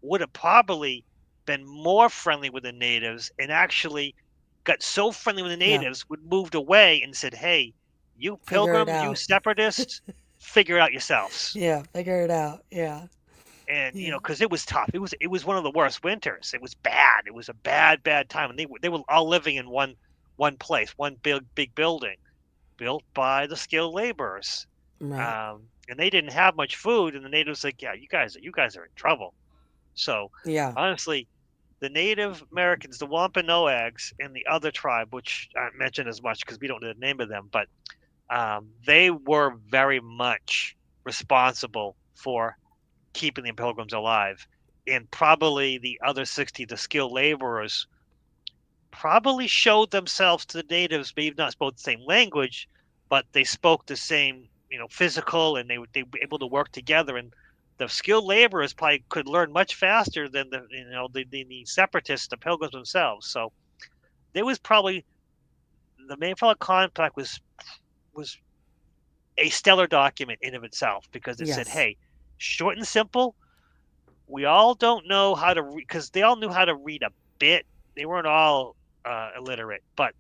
S1: would have probably been more friendly with the natives, and actually got so friendly with the
S2: Yeah.
S1: natives, would moved away and said, hey, you
S2: Figure it
S1: pilgrims, you
S2: out.
S1: separatists, figure it out yourselves.
S2: Yeah, figure it out. Yeah.
S1: and
S2: Yeah.
S1: because it was tough. It was one of the worst winters. It was bad. It was a bad time, and they were all living in one place, one big building built by the skilled laborers.
S2: Right.
S1: And they didn't have much food, and the natives like, yeah, you guys are in trouble. So
S2: Yeah.
S1: honestly, the Native Americans, the Wampanoags, and the other tribe, which I don't mention as much because we don't know the name of them, but they were very much responsible for keeping the Pilgrims alive. And probably the other 60, the skilled laborers, probably showed themselves to the natives, maybe not spoke the same language, but they spoke the same, physical, and they were able to work together. And the skilled laborers probably could learn much faster than the separatists, the Pilgrims themselves. So there was probably the Mayflower Compact was a stellar document in of itself because it said,
S2: Yes.
S1: hey, short and simple. We all don't know how to read because they all knew how to read a bit. They weren't all illiterate, but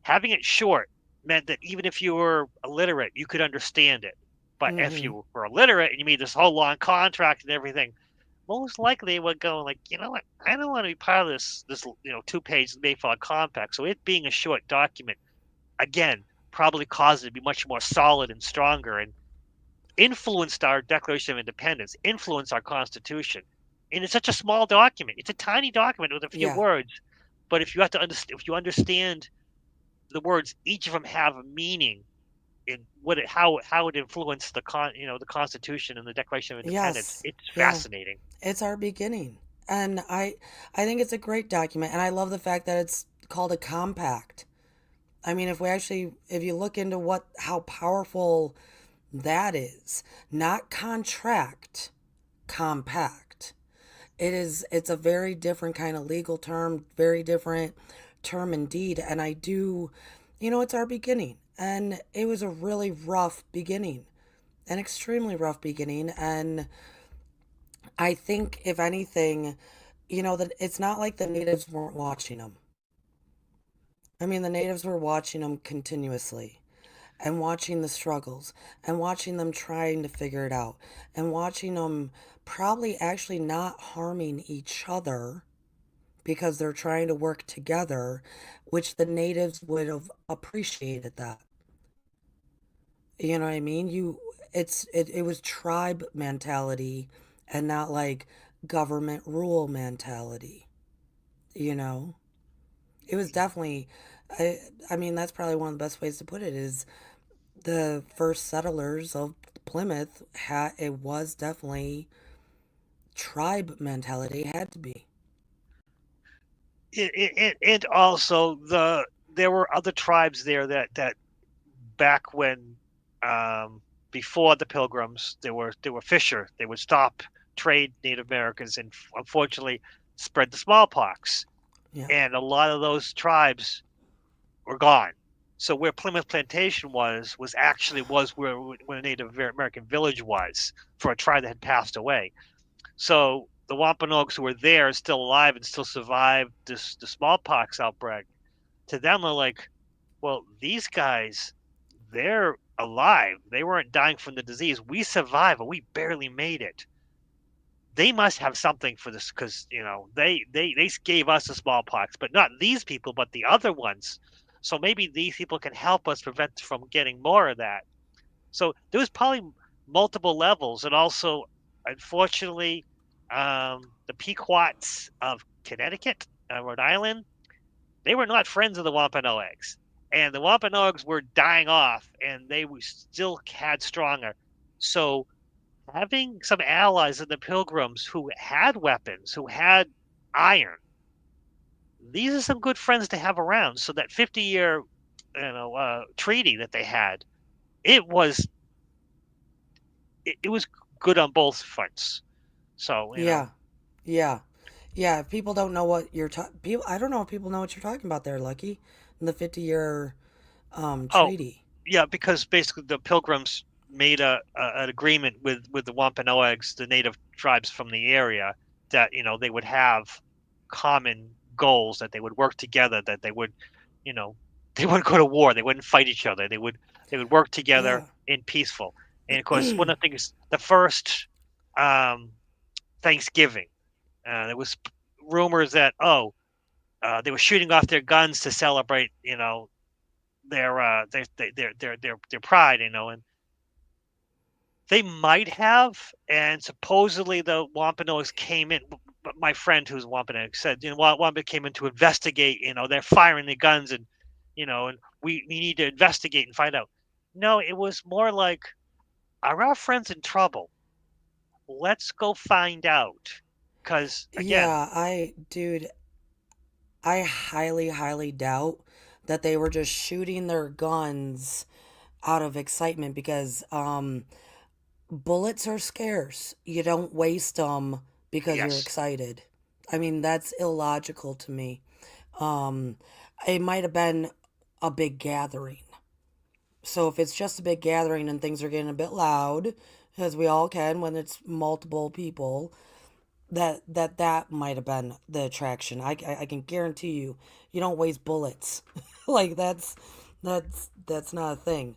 S1: having it short meant that even if you were illiterate, you could understand it. But if
S2: Mm-hmm.
S1: you were illiterate and you made this whole long contract and everything, most likely they would go like, you know what, I don't want to be part of this 2-page Mayflower Compact. So it being a short document, again, probably caused it to be much more solid and stronger and influenced our Declaration of Independence, influenced our Constitution. And it's such a small document. It's a tiny document with a few
S2: Yeah.
S1: words, but if you understand the words, each of them have a meaning in how it influenced the Constitution and the Declaration of Independence.
S2: Yes.
S1: It's
S2: Yeah.
S1: fascinating.
S2: It's our beginning. And I think it's a great document, and I love the fact that it's called a compact. I mean, if you look into how powerful that is, not contract, compact. It's a very different kind of legal term, very different term indeed, and it's our beginning. And it was a really rough beginning, an extremely rough beginning, and I think if anything, that it's not like the natives weren't watching them. I mean, the natives were watching them continuously and watching the struggles and watching them trying to figure it out and watching them probably actually not harming each other because they're trying to work together, which the natives would have appreciated that. You know what I mean? It was tribe mentality and not like government rule mentality, you know? It was definitely I I mean that's probably one of the best ways to put it is the first settlers of Plymouth had it was definitely tribe mentality. It had to be.
S1: And also there were other tribes there that back when before the Pilgrims there were fisher. They would stop trade Native Americans and unfortunately spread the smallpox.
S2: Yeah.
S1: And a lot of those tribes were gone. So where Plymouth Plantation was actually was where a Native American village was for a tribe that had passed away. So the Wampanoags who were there still alive and still survived the smallpox outbreak. To them, they're like, well, these guys, they're alive. They weren't dying from the disease. We survived, but we barely made it. They must have something for this because they gave us the smallpox, but not these people, but the other ones. So maybe these people can help us prevent from getting more of that. So there was probably multiple levels, and also, unfortunately, the Pequots of Connecticut, Rhode Island, they were not friends of the Wampanoags, and the Wampanoags were dying off, and they were still had stronger. So having some allies in the Pilgrims who had weapons, who had iron, these are some good friends to have around. So that 50-year, treaty that they had, it was it was good on both fronts. So
S2: Yeah. Yeah. Yeah. If people don't know what you're talking, people, I don't know if people know what you're talking about there, Lucky. In the 50-year
S1: oh
S2: treaty.
S1: yeah, because basically the Pilgrims made an agreement with the Wampanoags, the native tribes from the area, that they would have common goals, that they would work together, that they would, you know, they wouldn't go to war, they wouldn't fight each other, they would work together
S2: Yeah.
S1: in peaceful. And of course, one of the things, the first um, Thanksgiving. There was rumors that they were shooting off their guns to celebrate, their pride, and they might have. And supposedly the Wampanoags came in. But my friend who's Wampanoag said, Wampanoag came in to investigate. They're firing the guns, and we need to investigate and find out. No, it was more like, are our friends in trouble? Let's go find out. Because again,
S2: Yeah, dude, I highly, highly doubt that they were just shooting their guns out of excitement because bullets are scarce. You don't waste them because you're
S1: yes,
S2: excited. I mean, that's illogical to me. Um, it might have been a big gathering. So if it's just a big gathering and things are getting a bit loud, as we all can when it's multiple people, that might have been the attraction. I can guarantee you, you don't waste bullets. Like that's not a thing.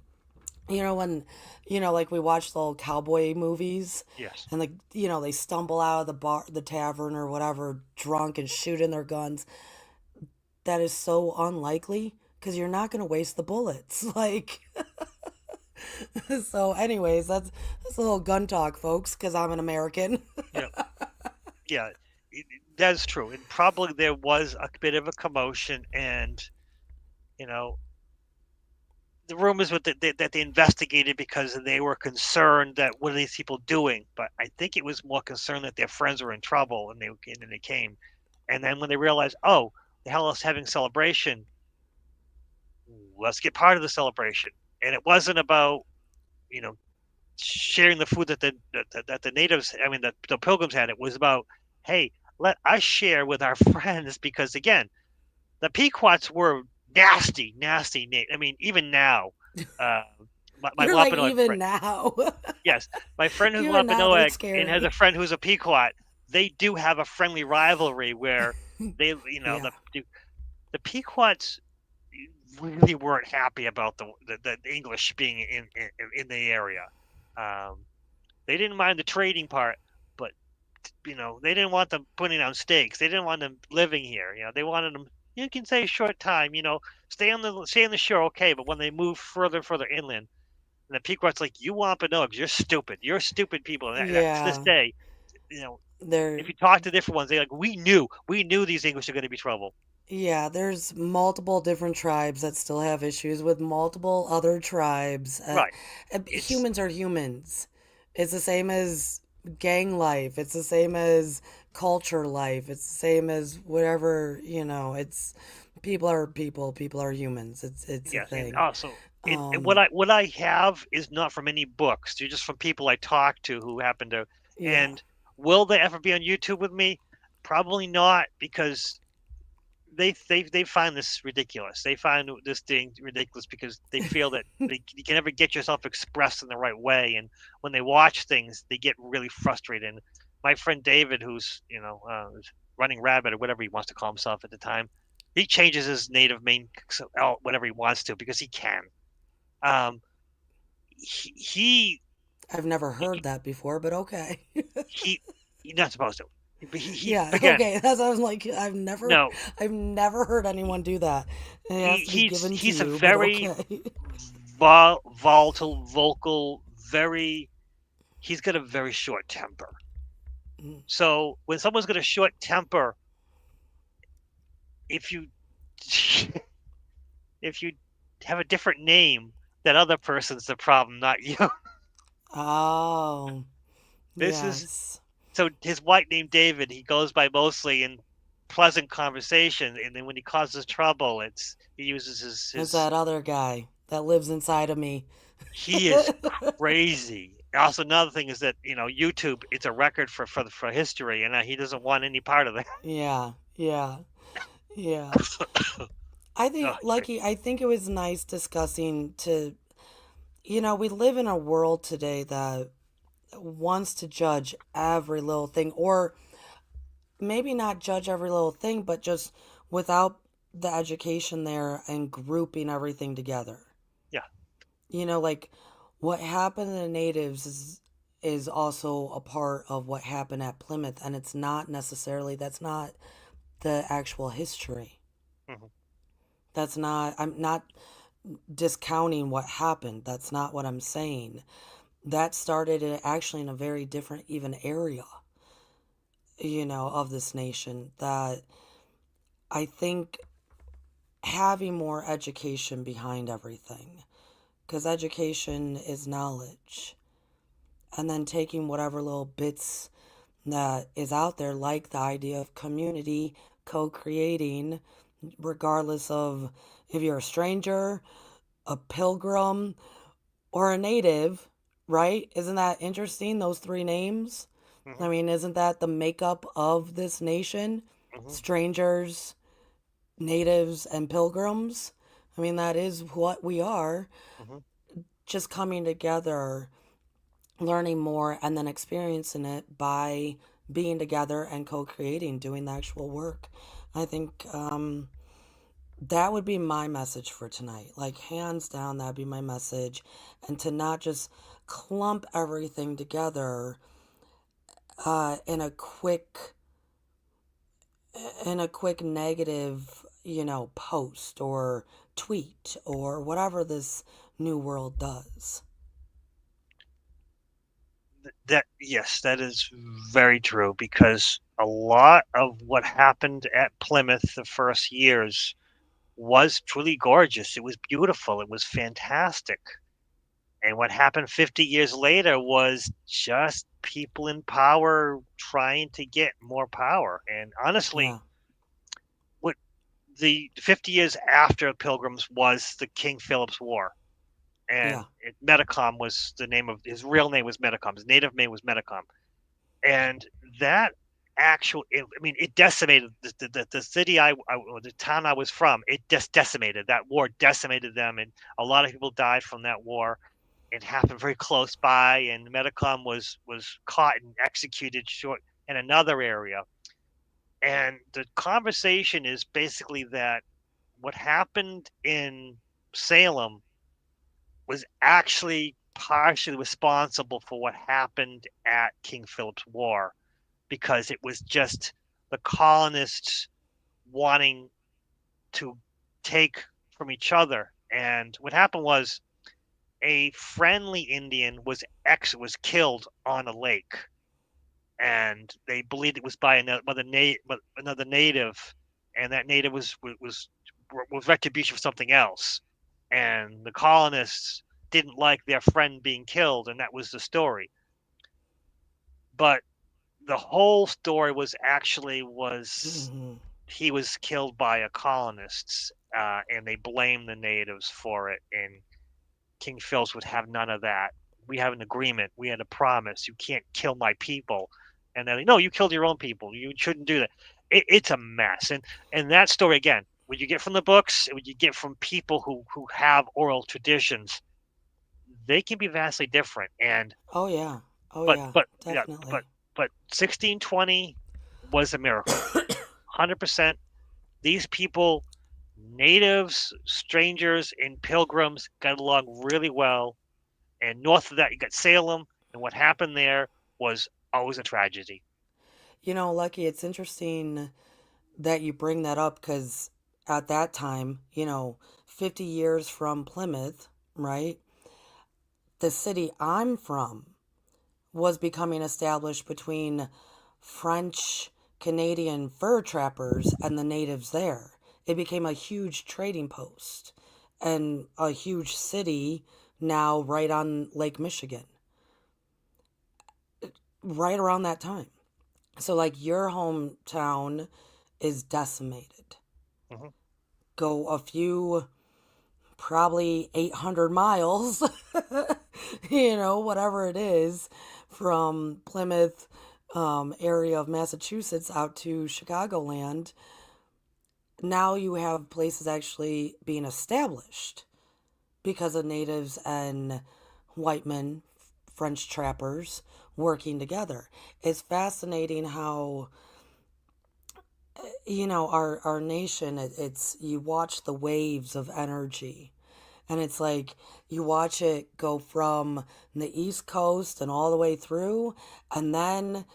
S2: When like we watch the old cowboy movies,
S1: yes,
S2: and like they stumble out of the tavern or whatever, drunk and shooting their guns. That is so unlikely because you're not going to waste the bullets. Like, so anyways, that's a little gun talk, folks, because I'm an American.
S1: yeah, yeah. That's true. And probably there was a bit of a commotion, and you know, the rumors with that they investigated because they were concerned that what are these people doing? But I think it was more concerned that their friends were in trouble, and they came. And then when they realized, oh, the hell is having celebration, let's get part of the celebration. And it wasn't about you know sharing the food that the natives, I mean, the pilgrims had. It was about, hey, let us share with our friends, because again, the Pequots were nasty, nasty. I mean, even now, uh, my
S2: You're like,
S1: Wampanoag
S2: even
S1: friend,
S2: now.
S1: yes, my friend who's
S2: Even now, they're
S1: Wampanoag and has a
S2: scary.
S1: friend who's a Pequot. They do have a friendly rivalry where they,
S2: Yeah.
S1: the Pequots really weren't happy about the English being in the area. Um, they didn't mind the trading part, but they didn't want them putting down stakes. They didn't want them living here. They wanted them. You can say short time. Stay on the shore, okay. But when they move further and further inland, and the Pequot's like, you Wampanoags, you're stupid. You're stupid people. And to this
S2: Yeah.
S1: day, you know,
S2: There
S1: if you talk to different ones, they like, we knew these English are going to be trouble.
S2: yeah, there's multiple different tribes that still have issues with multiple other tribes.
S1: Right. It's
S2: Humans are humans. It's the same as gang life. It's the same as culture life. It's the same as whatever, it's people are people, people are humans. It's a
S1: Yes, and
S2: thing.
S1: also, and
S2: Um
S1: what I have is not from any books. They're just from people I talk to who happen to.
S2: yeah.
S1: And will they ever be on YouTube with me? Probably not, because they find this ridiculous. They find this thing ridiculous because they feel that you can never get yourself expressed in the right way. And when they watch things, they get really frustrated. And my friend David, who's running rabbit or whatever he wants to call himself at the time, he changes his native name whatever he wants to because he can. Um, he
S2: I've never
S1: he
S2: heard that before, but okay.
S1: he he's not supposed to. But he
S2: Yeah,
S1: again,
S2: okay. That's I was like,
S1: no,
S2: I've never heard anyone do that. It has to be given to
S1: he's a
S2: you, but
S1: very
S2: okay.
S1: volatile, vocal, very. He's got a very short temper. So when someone's got a short temper, if you if you have a different name, that other person's the problem, not you.
S2: Oh,
S1: This is
S2: yes.
S1: so his white name David. He goes by mostly in pleasant conversation, and then when he causes trouble, he uses
S2: It's
S1: his.
S2: that other guy that lives inside of me.
S1: He is crazy. Also, another thing is that YouTube, it's a record for history, and he doesn't want any part of that.
S2: Yeah, yeah, yeah. I think,
S1: Oh,
S2: Lucky, I think it was nice discussing we live in a world today that wants to judge every little thing, or maybe not judge every little thing, but just without the education there and grouping everything together.
S1: yeah,
S2: Like what happened to the natives is also a part of what happened at Plymouth, and it's not necessarily, that's not the actual history.
S1: Hmm.
S2: That's not, I'm not discounting what happened. That's not what I'm saying. That started actually in a very different even area, of this nation, that I think having more education behind everything, because education is knowledge, and then taking whatever little bits that is out there, like the idea of community, co-creating, regardless of if you're a stranger, a pilgrim, or a native, right? Isn't that interesting, those three names? I
S1: Hmm.
S2: mean, isn't that the makeup of this nation?
S1: Hmm.
S2: Strangers, natives, and pilgrims. I mean, that is what we are.
S1: Hmm.
S2: Just coming together, learning more, and then experiencing it by being together and co creating, doing the actual work. I think that would be my message for tonight. Like, hands down, that'd be my message. And to not just clump everything together in a quick negative, post or tweet or whatever this new world does.
S1: That yes, that is very true because a lot of what happened at Plymouth the first years was truly gorgeous. It was beautiful. It was fantastic. And what happened 50 years later was just people in power trying to get more power. And honestly,
S2: Yeah,
S1: what the 50 years after Pilgrims was the King Philip's War.
S2: yeah,
S1: And Metacom was the name of his real name was Metacom. His native name was Metacom. And that it decimated the city or the town I was from. It just decimated. That war decimated them, and a lot of people died from that war. It happened very close by, and Metacom was caught and executed short in another area. And the conversation is basically that what happened in Salem was actually partially responsible for what happened at King Philip's War because it was just the colonists wanting to take from each other. And what happened was a friendly Indian was killed on a lake, and they believed it was by another native, and that native was retribution for something else. And the colonists didn't like their friend being killed, and that was the story. But the whole story was
S2: hmm,
S1: he was killed by a colonists, and they blamed the natives for it. And King Phil's would have none of that. We have an agreement. We had a promise. You can't kill my people. And they're like, no, you killed your own people. You shouldn't do that. It's a mess. And that story again, what you get from the books, what you get from people who have oral traditions, they can be vastly different. And
S2: oh yeah, oh
S1: but
S2: yeah,
S1: but yeah, but
S2: definitely.
S1: but 1620 was a miracle. 100%. These people, natives, strangers, and pilgrims, got along really well. And north of that, you got Salem, and what happened there was always a tragedy.
S2: Lucky, it's interesting that you bring that up because at that time, 50 years from Plymouth, right? The city I'm from was becoming established between French Canadian fur trappers and the natives there. It became a huge trading post and a huge city now right on Lake Michigan, right around that time. So, like, your hometown is decimated.
S1: Hmm.
S2: Go a few, probably 800 miles, whatever it is, from Plymouth area of Massachusetts out to Chicagoland. Now you have places actually being established because of natives and white men, French trappers working together. It's fascinating how our nation, it's, you watch the waves of energy, And it's like you watch it go from the East Coast and all the way through. And then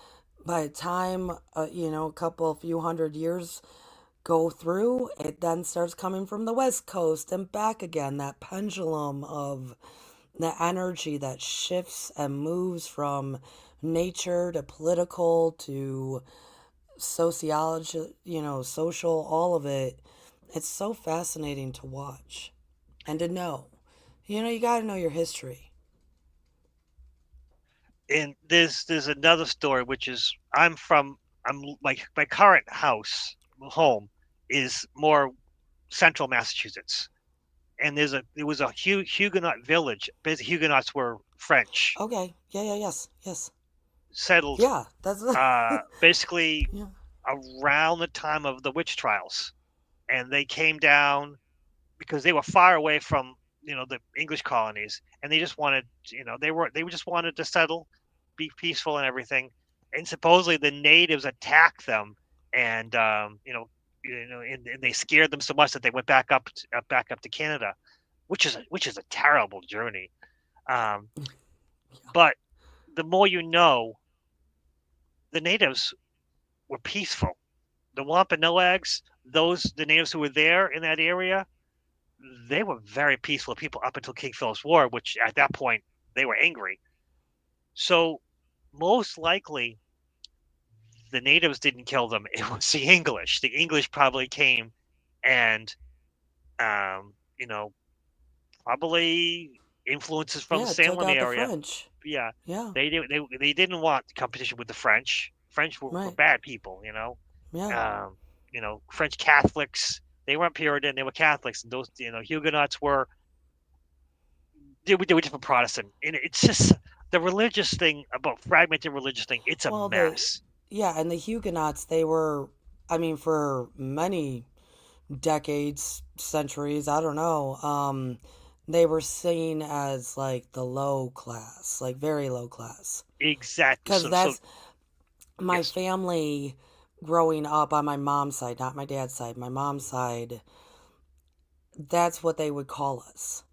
S2: by the time, a couple, few hundred years go through, it then starts coming from the West Coast and back again. That pendulum of the energy that shifts and moves from nature to political to sociology, social, all of it. It's so fascinating to watch and to know. You got to know your history.
S1: And there's another story, which is I'm like my current home is more central Massachusetts, and there was a Huguenot village. Basically, Huguenots were French
S2: Okay. Yeah, yeah, yes, yes.
S1: settled,
S2: Yeah, that's
S1: basically
S2: yeah.
S1: around the time of the witch trials, and they came down because they were far away from the English colonies, and they just wanted they just wanted to settle, be peaceful and everything. And supposedly the natives attacked them, and and they scared them so much that they went back up to Canada, which is a terrible journey. Um, but the more you know, the natives were peaceful. The Wampanoags, the natives who were there in that area, they were very peaceful people up until King Philip's War, which at that point they were angry. So most likely the natives didn't kill them. It was the English. The English probably came and um, you know, probably influences from
S2: Yeah, it took
S1: Salem
S2: out the
S1: area.
S2: French.
S1: Yeah,
S2: Yeah,
S1: they didn't want competition with the French. French were
S2: right.
S1: bad people,
S2: Yeah.
S1: um, French Catholics. They weren't Puritan. They were Catholics, and those Huguenots were they were different Protestant, and it's just the religious thing about fragmented religious thing. It's a
S2: Well,
S1: mess.
S2: and the Huguenots, they were, I mean, for many decades, centuries, I don't know, they were seen as like the low class, like very low class.
S1: Exactly.
S2: Because
S1: So
S2: that's my
S1: yes.
S2: family growing up on my mom's side, not my dad's side, my mom's side, that's what they would call us.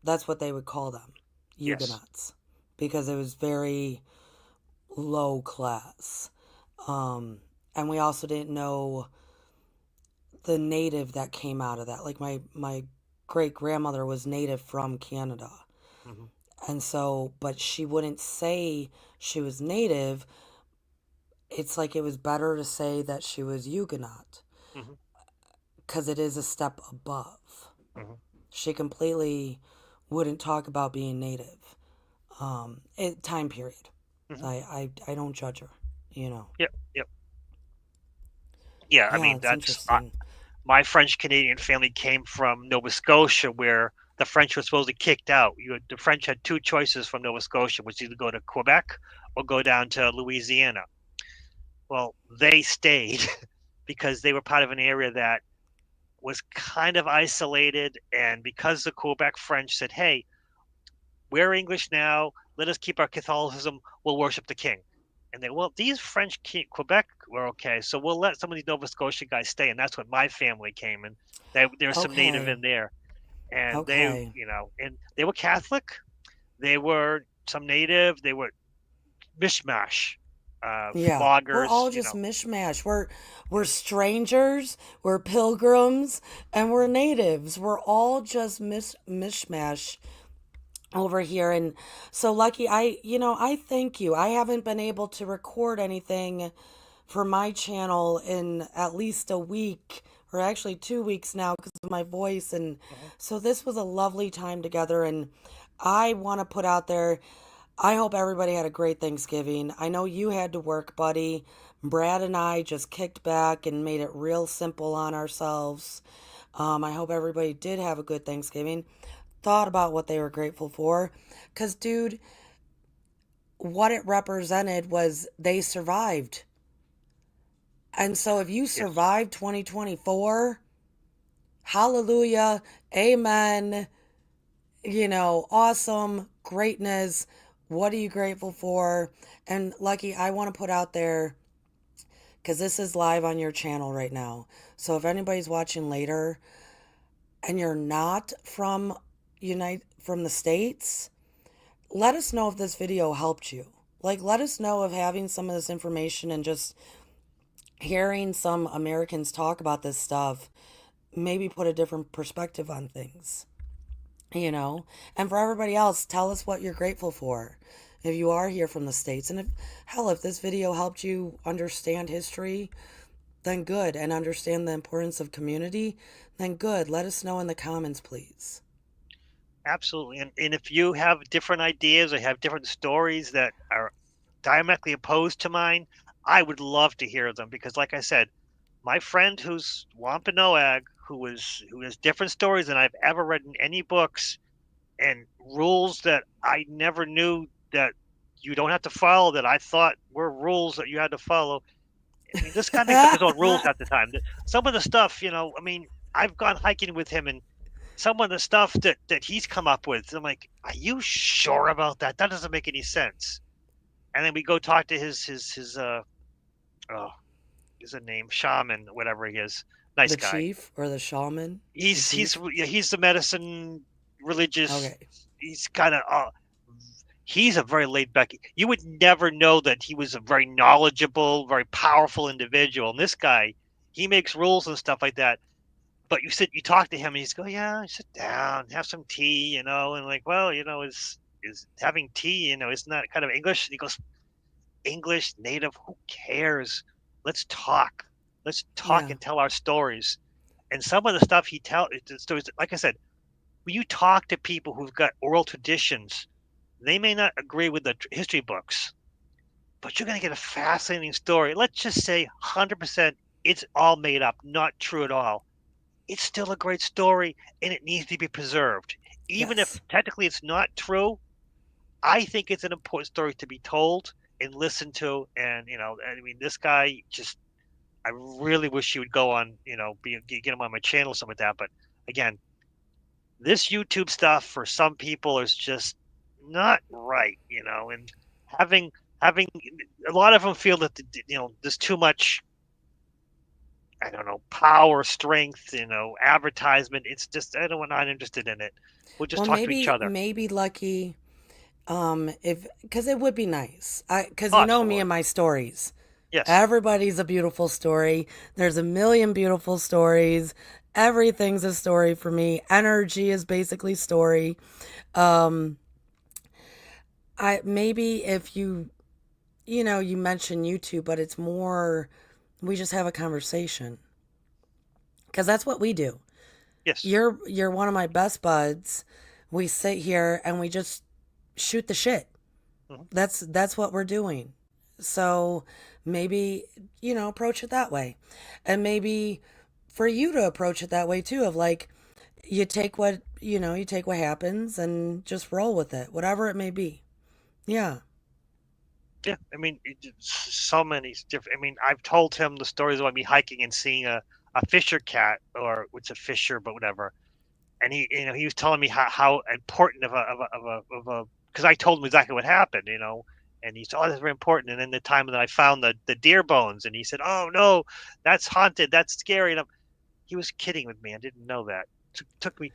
S2: That's what they would call them,
S1: Yes.
S2: Huguenots, because it was very low class. Um, and we also didn't know the native that came out of that. Like my great grandmother was native from Canada.
S1: Hmm.
S2: And so, but she wouldn't say she was native. It's like it was better to say that she was Huguenot
S1: Hmm.
S2: because it is a step above.
S1: Hmm.
S2: She completely wouldn't talk about being native. Time period.
S1: Hmm.
S2: I don't judge her, you know.
S1: Yep. Yep. Yeah. I
S2: Yeah,
S1: mean,
S2: it's
S1: that's
S2: interesting.
S1: my French Canadian family came from Nova Scotia, where the French were supposedly kicked out. The French had two choices from Nova Scotia, which either go to Quebec or go down to Louisiana. Well, they stayed because they were part of an area that was kind of isolated, and because the Quebec French said, "Hey, we're English now. Let us keep our Catholicism. We'll worship the king." And these French Quebec were okay, so we'll let some of these Nova Scotia guys stay, and that's when my family came, and there's some native
S2: Okay.
S1: in there, and
S2: Okay.
S1: and they were Catholic. They were some native. They were mishmash,
S2: Yeah, we're
S1: loggers.
S2: all just mishmash. We're strangers, we're pilgrims, and we're natives. We're all just mishmash over here. And so lucky, I thank you. I haven't been able to record anything for my channel in at least a week, or actually 2 weeks now, because of my voice. And
S1: Mhm.
S2: so this was a lovely time together. And I want to put out there, I hope everybody had a great Thanksgiving. I know you had to work, buddy. Brad and I just kicked back and made it real simple on ourselves. I hope everybody did have a good Thanksgiving, thought about what they were grateful for. Because, dude, what it represented was they survived. And so if you
S1: Yes.
S2: survived 2024, hallelujah, amen, awesome, greatness. What are you grateful for? And Lucky, I want to put out there, because this is live on your channel right now. So if anybody's watching later and you're not from from the States, let us know if this video helped you. Like, let us know if having some of this information and just hearing some Americans talk about this stuff maybe put a different perspective on things, you know? And for everybody else, tell us what you're grateful for if you are here from the States. And if this video helped you understand history, then good. And understand the importance of community, then good. Let us know in the comments, please.
S1: Absolutely. And if you have different ideas or have different stories that are diametrically opposed to mine, I would love to hear them because, like I said, my friend who's Wampanoag, who has different stories than I've ever read in any books and rules that I never knew that you don't have to follow that I thought were rules that you had to follow. I mean, this guy makes up his own rules half the time. Some of the stuff, I mean, I've gone hiking with him and some of the stuff that he's come up with, I'm like, are you sure about that? That doesn't make any sense. And then we go talk to his is a name, shaman, whatever he is. Nice
S2: The
S1: guy.
S2: chief or the shaman?
S1: He's the medicine religious.
S2: Okay.
S1: He's kind of he's a very laid back. You would never know that he was a very knowledgeable, very powerful individual. And this guy, he makes rules and stuff like that. But you talk to him, and he's go, yeah, sit down, have some tea, and like, well, is having tea, isn't that kind of English? And he goes, English, native, who cares? Let's talk. Let's talk
S2: Yeah.
S1: and tell our stories. And some of the stuff he tells, stories, like I said, when you talk to people who've got oral traditions, they may not agree with the history books, but you're going to get a fascinating story. Let's just say 100% it's all made up, not true at all. It's still a great story and it needs to be preserved. Even if
S2: Yes.
S1: technically it's not true, I think it's an important story to be told and listened to. And, I mean, this guy I really wish he would go on, get him on my channel or something like that. But again, this YouTube stuff for some people is just not right, and having a lot of them feel that, there's too much, I don't know, power, strength, advertisement. It's just, we're not interested in it. We'll just
S2: Well,
S1: talk to each other.
S2: maybe Lucky, if because it would be nice. Because
S1: Oh,
S2: you know me
S1: absolutely.
S2: and my stories.
S1: Yes.
S2: Everybody's a beautiful story. There's a million beautiful stories. Everything's a story for me. Energy is basically story. Um, I maybe if you mention YouTube, but it's more we just have a conversation because that's what we do.
S1: Yes.
S2: You're one of my best buds. We sit here and we just shoot the shit.
S1: Mhm.
S2: That's what we're doing. So maybe, approach it that way. And maybe for you to approach it that way too, of like you take what happens and just roll with it, whatever it may be. Yeah.
S1: Yeah. I mean, so many different. I mean, I've told him the stories about me hiking and seeing a fisher cat, or it's a fisher, but whatever. And he was telling me how important of a because I told him exactly what happened, and he said, oh, that's very important. And then the time that I found the deer bones, and he said, oh no, that's haunted, that's scary. And he was kidding with me. I didn't know that. Took me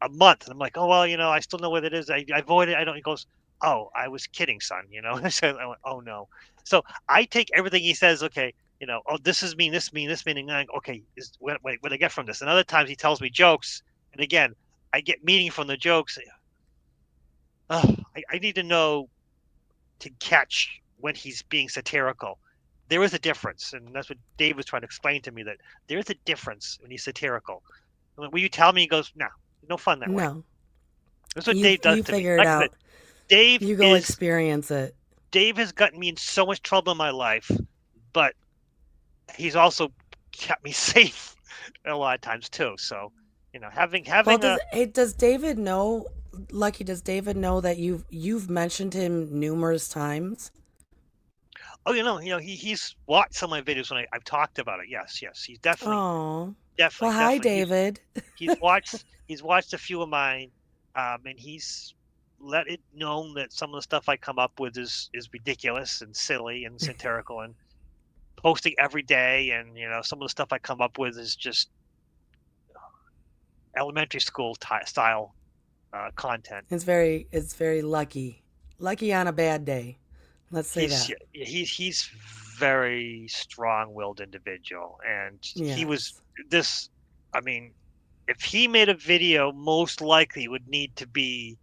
S1: a month, and I'm like, oh well, I still know what it is. I avoided. I don't. He goes, oh, I was kidding, son. I said, I went, oh no. So I take everything he says. Okay, oh, this is mean, this mean, this meaning. Okay, is what I get from this. And other times he tells me jokes, and again, I get meaning from the jokes. I need to know to catch when he's being satirical. There is a difference, and that's what Dave was trying to explain to me, that there is a difference when he's satirical. Will you tell me? He goes, no, no fun that way.
S2: No.
S1: That's what
S2: You
S1: Dave does
S2: you
S1: to me.
S2: figure it
S1: Like I said,
S2: out.
S1: Dave
S2: You go
S1: is
S2: experience it.
S1: Dave has gotten me in so much trouble in my life, but he's also kept me safe a lot of times too. So, having
S2: Well,
S1: having a
S2: does David know, Lucky, does David know that you've mentioned him numerous times?
S1: oh, he's watched some of my videos when I've talked about it. Yes, yes, he's definitely
S2: Oh. Well,
S1: definitely
S2: hi,
S1: definitely
S2: David.
S1: he's watched a few of mine, and he's let it known that some of the stuff I come up with is ridiculous and silly and satirical, and posting every day, and some of the stuff I come up with is just elementary school style. content.
S2: It's very lucky. Lucky on a bad day. Let's say
S1: He's
S2: that.
S1: he's very strong-willed individual, and he was
S2: Yes.
S1: this. I mean, if he made a video, most likely would need to be,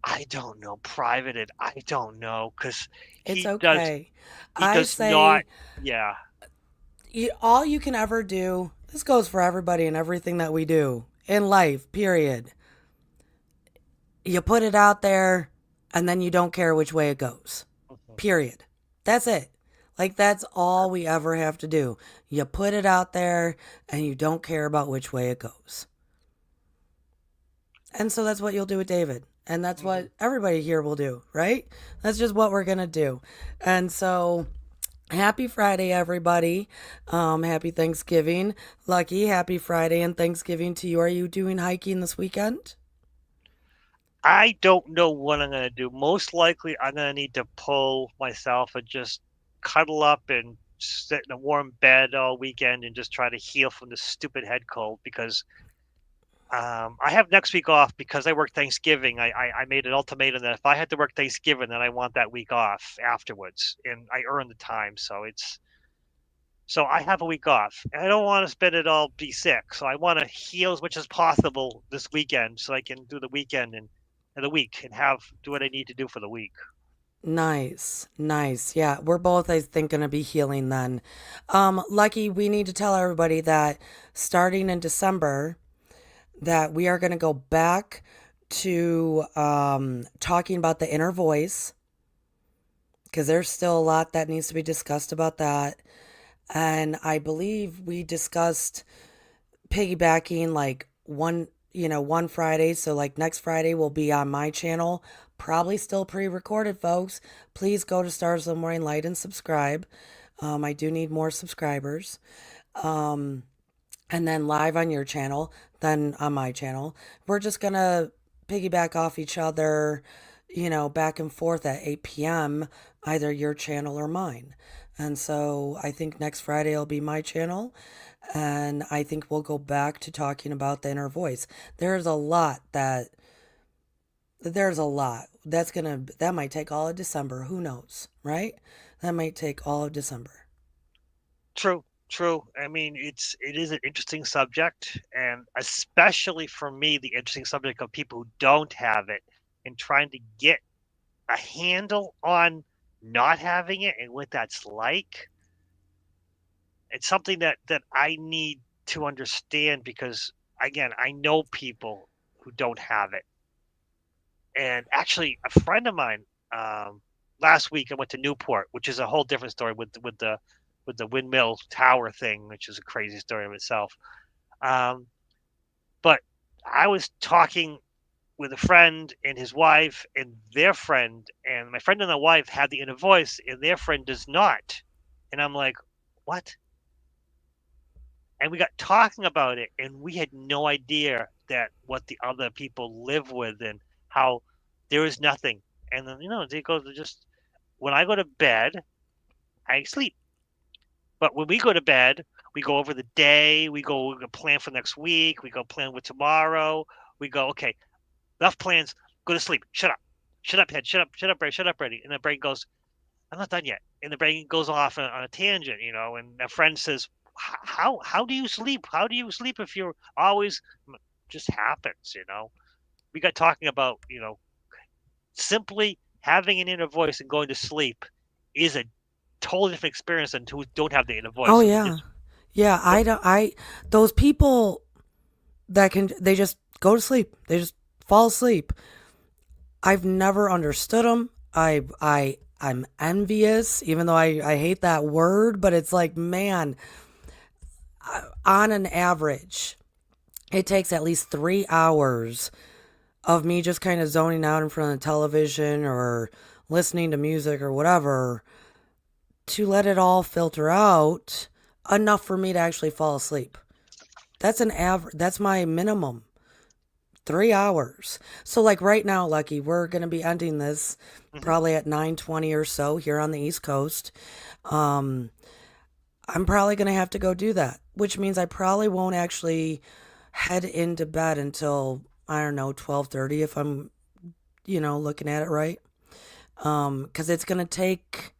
S1: I don't know, privated. I don't know, because
S2: It's
S1: he does
S2: okay.
S1: he
S2: I
S1: does not.
S2: say
S1: Yeah.
S2: all you can ever do, this goes for everybody and everything that we do in life, period. You put it out there and then you don't care which way it goes.
S1: Mhm.
S2: Period. That's it. Like, that's all we ever have to do. You put it out there and you don't care about which way it goes. And so that's what you'll do with David. And that's
S1: Mhm.
S2: what everybody here will do, right? That's just what we're going to do. And so happy Friday, everybody. Happy Thanksgiving. Lucky, happy Friday and Thanksgiving to you. Are you doing hiking this weekend?
S1: I don't know what I'm gonna do. Most likely, I'm gonna need to pull myself and just cuddle up and sit in a warm bed all weekend and just try to heal from this stupid head cold, because I have next week off because I work Thanksgiving. I made an ultimatum that if I had to work Thanksgiving, then I want that week off afterwards, and I earn the time. So I have a week off. And I don't want to spend it all be sick. So I want to heal as much as possible this weekend so I can do the weekend and the week and have do what I need to do for the week.
S2: Nice, nice. Yeah, we're both, I think, going to be healing then. Lucky, we need to tell everybody that starting in December, that we are going to go back to talking about the inner voice because there's still a lot that needs to be discussed about that. And I believe we discussed piggybacking like one Friday. So like next Friday will be on my channel. Probably still pre-recorded, folks. Please go to Stars of the Morning Light and subscribe. I do need more subscribers. Um, and then live on your channel, then on my channel. We're just gonna piggyback off each other, back and forth at 8 p.m., either your channel or mine. And so I think next Friday will be my channel. And I think we'll go back to talking about the inner voice. There's a lot that might take all of December. Who knows, right? That might take all of December.
S1: True, true. I mean, it is an interesting subject, and especially for me, the interesting subject of people who don't have it and trying to get a handle on not having it and what that's like. It's something that I need to understand because, again, I know people who don't have it. And actually, a friend of mine, um, last week I went to Newport, which is a whole different story with the windmill tower thing, which is a crazy story of itself. Um, but I was talking with a friend and his wife and their friend, and my friend and the wife had the inner voice, and their friend does not. And I'm like, what? And we got talking about it, and we had no idea that what the other people live with and how there is nothing. And then, they go to just, when I go to bed, I sleep. But when we go to bed, we go over the day, we go plan for next week, we go plan with tomorrow. We go, okay, enough plans, go to sleep. Shut up. Shut up, head. Shut up, brain. Shut up, Brady. And the brain goes, I'm not done yet. And the brain goes off on a tangent, and a friend says, how do you sleep? How do you sleep if you're always just happens? We got talking about, simply having an inner voice and going to sleep is a totally different experience than who don't have the inner
S2: Oh
S1: voice. And
S2: yeah. Yeah, I don't I those people they just go to sleep. They just fall asleep. I've never understood them. I'm envious, even though I hate that word, but it's like, man, on an average, it takes at least 3 hours of me just kind of zoning out in front of the television or listening to music or whatever to let it all filter out enough for me to actually fall asleep. That's my minimum. 3 hours. So like right now, Lucky, we're gonna be ending this
S1: mhm.
S2: probably at 9:20 or so here on the East Coast. Um, I'm probably gonna have to go do that, which means I probably won't actually head into bed until I don't know, 12:30 if I'm, looking at it right. Cuz it's going to take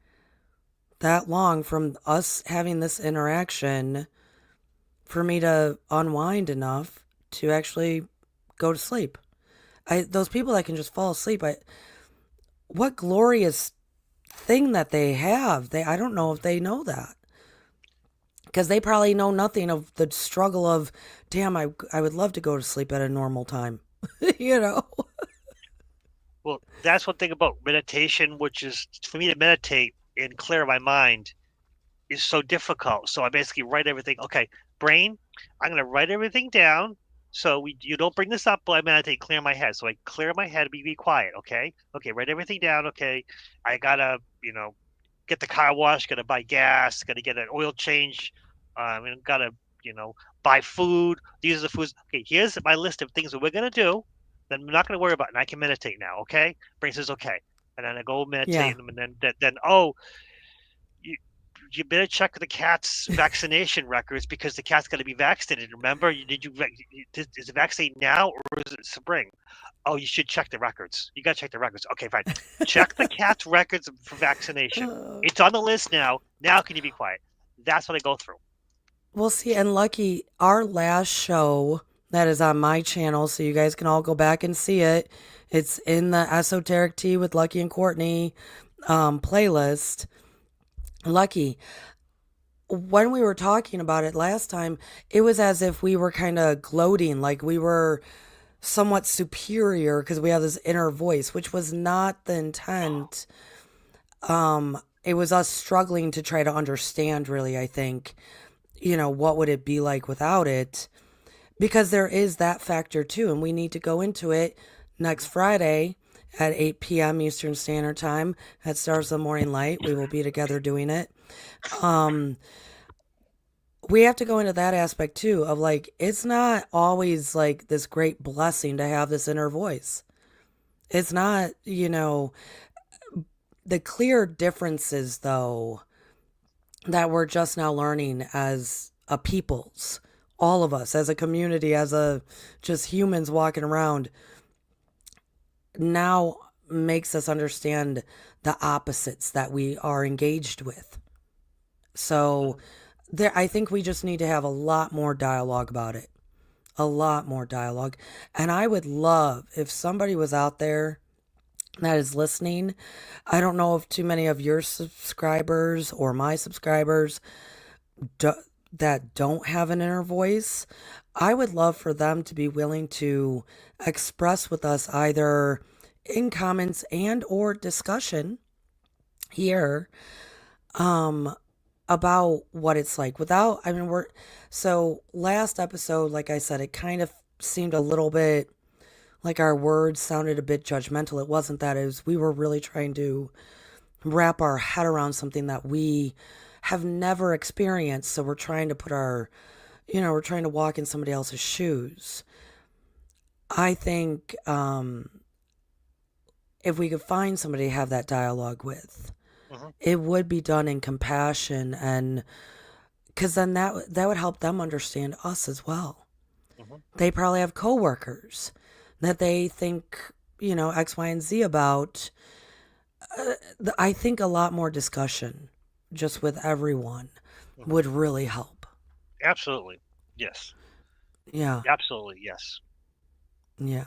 S2: that long from us having this interaction for me to unwind enough to actually go to sleep. Those people that can just fall asleep, what glorious thing that they have. I don't know if they know that. Because they probably know nothing of the struggle of, damn, I would love to go to sleep at a normal time. you know?
S1: Well, that's one thing about meditation, which is for me to meditate and clear my mind is so difficult. So I basically write everything. Okay, brain, I'm going to write everything down. So you don't bring this up while I meditate, clear my head. So I clear my head, be quiet. Okay. Okay. Write everything down. Okay. I gotta, get the car washed, gotta buy gas, gotta get an oil change. And gotta, you know, buy food. These are the foods. Okay. Here's my list of things that we're going to do. Then I'm not going to worry about it. And I can meditate now. Okay. Brain says, okay. And then I go
S2: Yeah.
S1: meditate and then, oh, you, you better check the cat's vaccination records because the cat's got to be vaccinated. Remember, is the vaccine now or is it spring? Oh, you should check the records. You got to check the records. Okay, fine. Check the cat's records for vaccination. It's on the list now. Now can you be quiet? That's what I go through.
S2: We'll see. And Lucky, our last show that is on my channel, so you guys can all go back and see it. It's in the Esoteric Tea with Lucky and Courtney playlist. Lucky, when we were talking about it last time, it was as if we were kind of gloating, like we were somewhat superior because we have this inner voice, which was not the intent. It was us struggling to try to understand, really, I think, what would it be like without it? Because there is that factor too, and we need to go into it next Friday at 8 p.m. Eastern Standard Time at Stars of the Morning Light. We will be together doing it. We have to go into that aspect too of like, it's not always like this great blessing to have this inner voice. It's not, the clear differences though that we're just now learning as a peoples, all of us as a community, as a just humans walking around, now makes us understand the opposites that we are engaged with. So I think we just need to have a lot more dialogue about it. A lot more dialogue. And I would love if somebody was out there that is listening. I don't know if too many of your subscribers or my subscribers that don't have an inner voice. I would love for them to be willing to express with us either in comments and or discussion here about what it's like without, so last episode, like I said, it kind of seemed a little bit like our words sounded a bit judgmental. It wasn't that. It was, we were really trying to wrap our head around something that we have never experienced. So we're trying to put we're trying to walk in somebody else's shoes. I think if we could find somebody to have that dialogue with, it would be done in compassion, and because then that would help them understand us as well. They probably have coworkers that they think, X, Y, and Z about. I think a lot more discussion just with everyone would really help.
S1: Absolutely. Yes.
S2: Yeah.
S1: Absolutely. Yes.
S2: Yeah.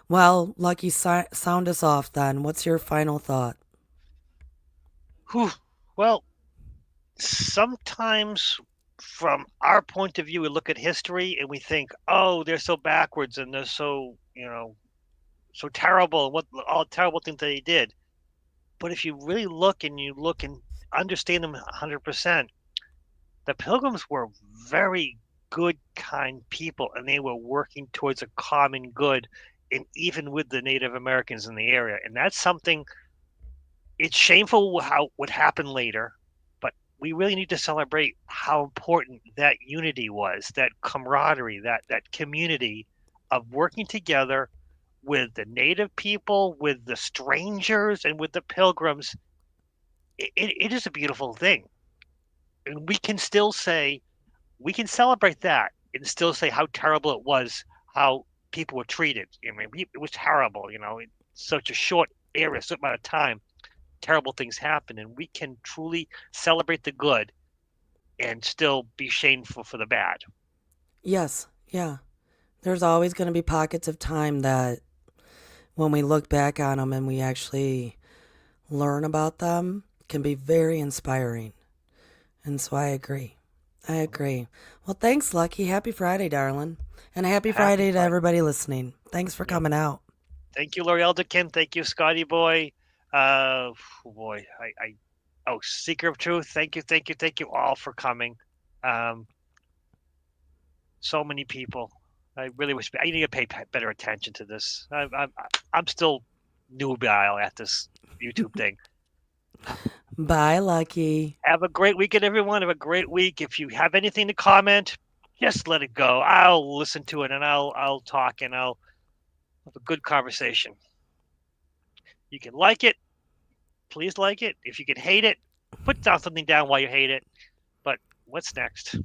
S2: Well, Lucky, sound us off then. What's your final thought?
S1: Whew. Well, sometimes from our point of view, we look at history and we think, oh, they're so backwards and they're so, so terrible, what all terrible things that they did. But if you really look and understand them 100%, the Pilgrims were very good, kind people, and they were working towards a common good, and even with the Native Americans in the area. And that's something, it's shameful what happened later, but we really need to celebrate how important that unity was, that camaraderie, that community of working together with the native people, with the strangers, and with the pilgrims. It is a beautiful thing. And we can celebrate that and still say how terrible it was, how people were treated. I mean, it was terrible. In such a short area, certain amount of time, terrible things happen, and we can truly celebrate the good and still be shameful for the bad.
S2: Yes, yeah. There's always going to be pockets of time that when we look back on them and we actually learn about them can be very inspiring. And so I agree. I agree. Well, thanks, Lucky. Happy Friday, darling. And happy
S1: Happy
S2: Friday to
S1: Friday.
S2: everybody listening. Thanks for
S1: Yeah.
S2: coming out.
S1: Thank you, Lori Elderkin. Thank you, Scotty Boy. Oh boy, Seeker of Truth. Thank you all for coming. So many people. I really wish I need to pay better attention to this. I'm still nubile at this YouTube thing.
S2: Bye, Lucky.
S1: Have a great weekend, everyone. Have a great week. If you have anything to comment, just let it go. I'll listen to it and I'll talk and I'll have a good conversation. You can like it. Please like it. If you can hate it, put down something down while you hate it. But what's next?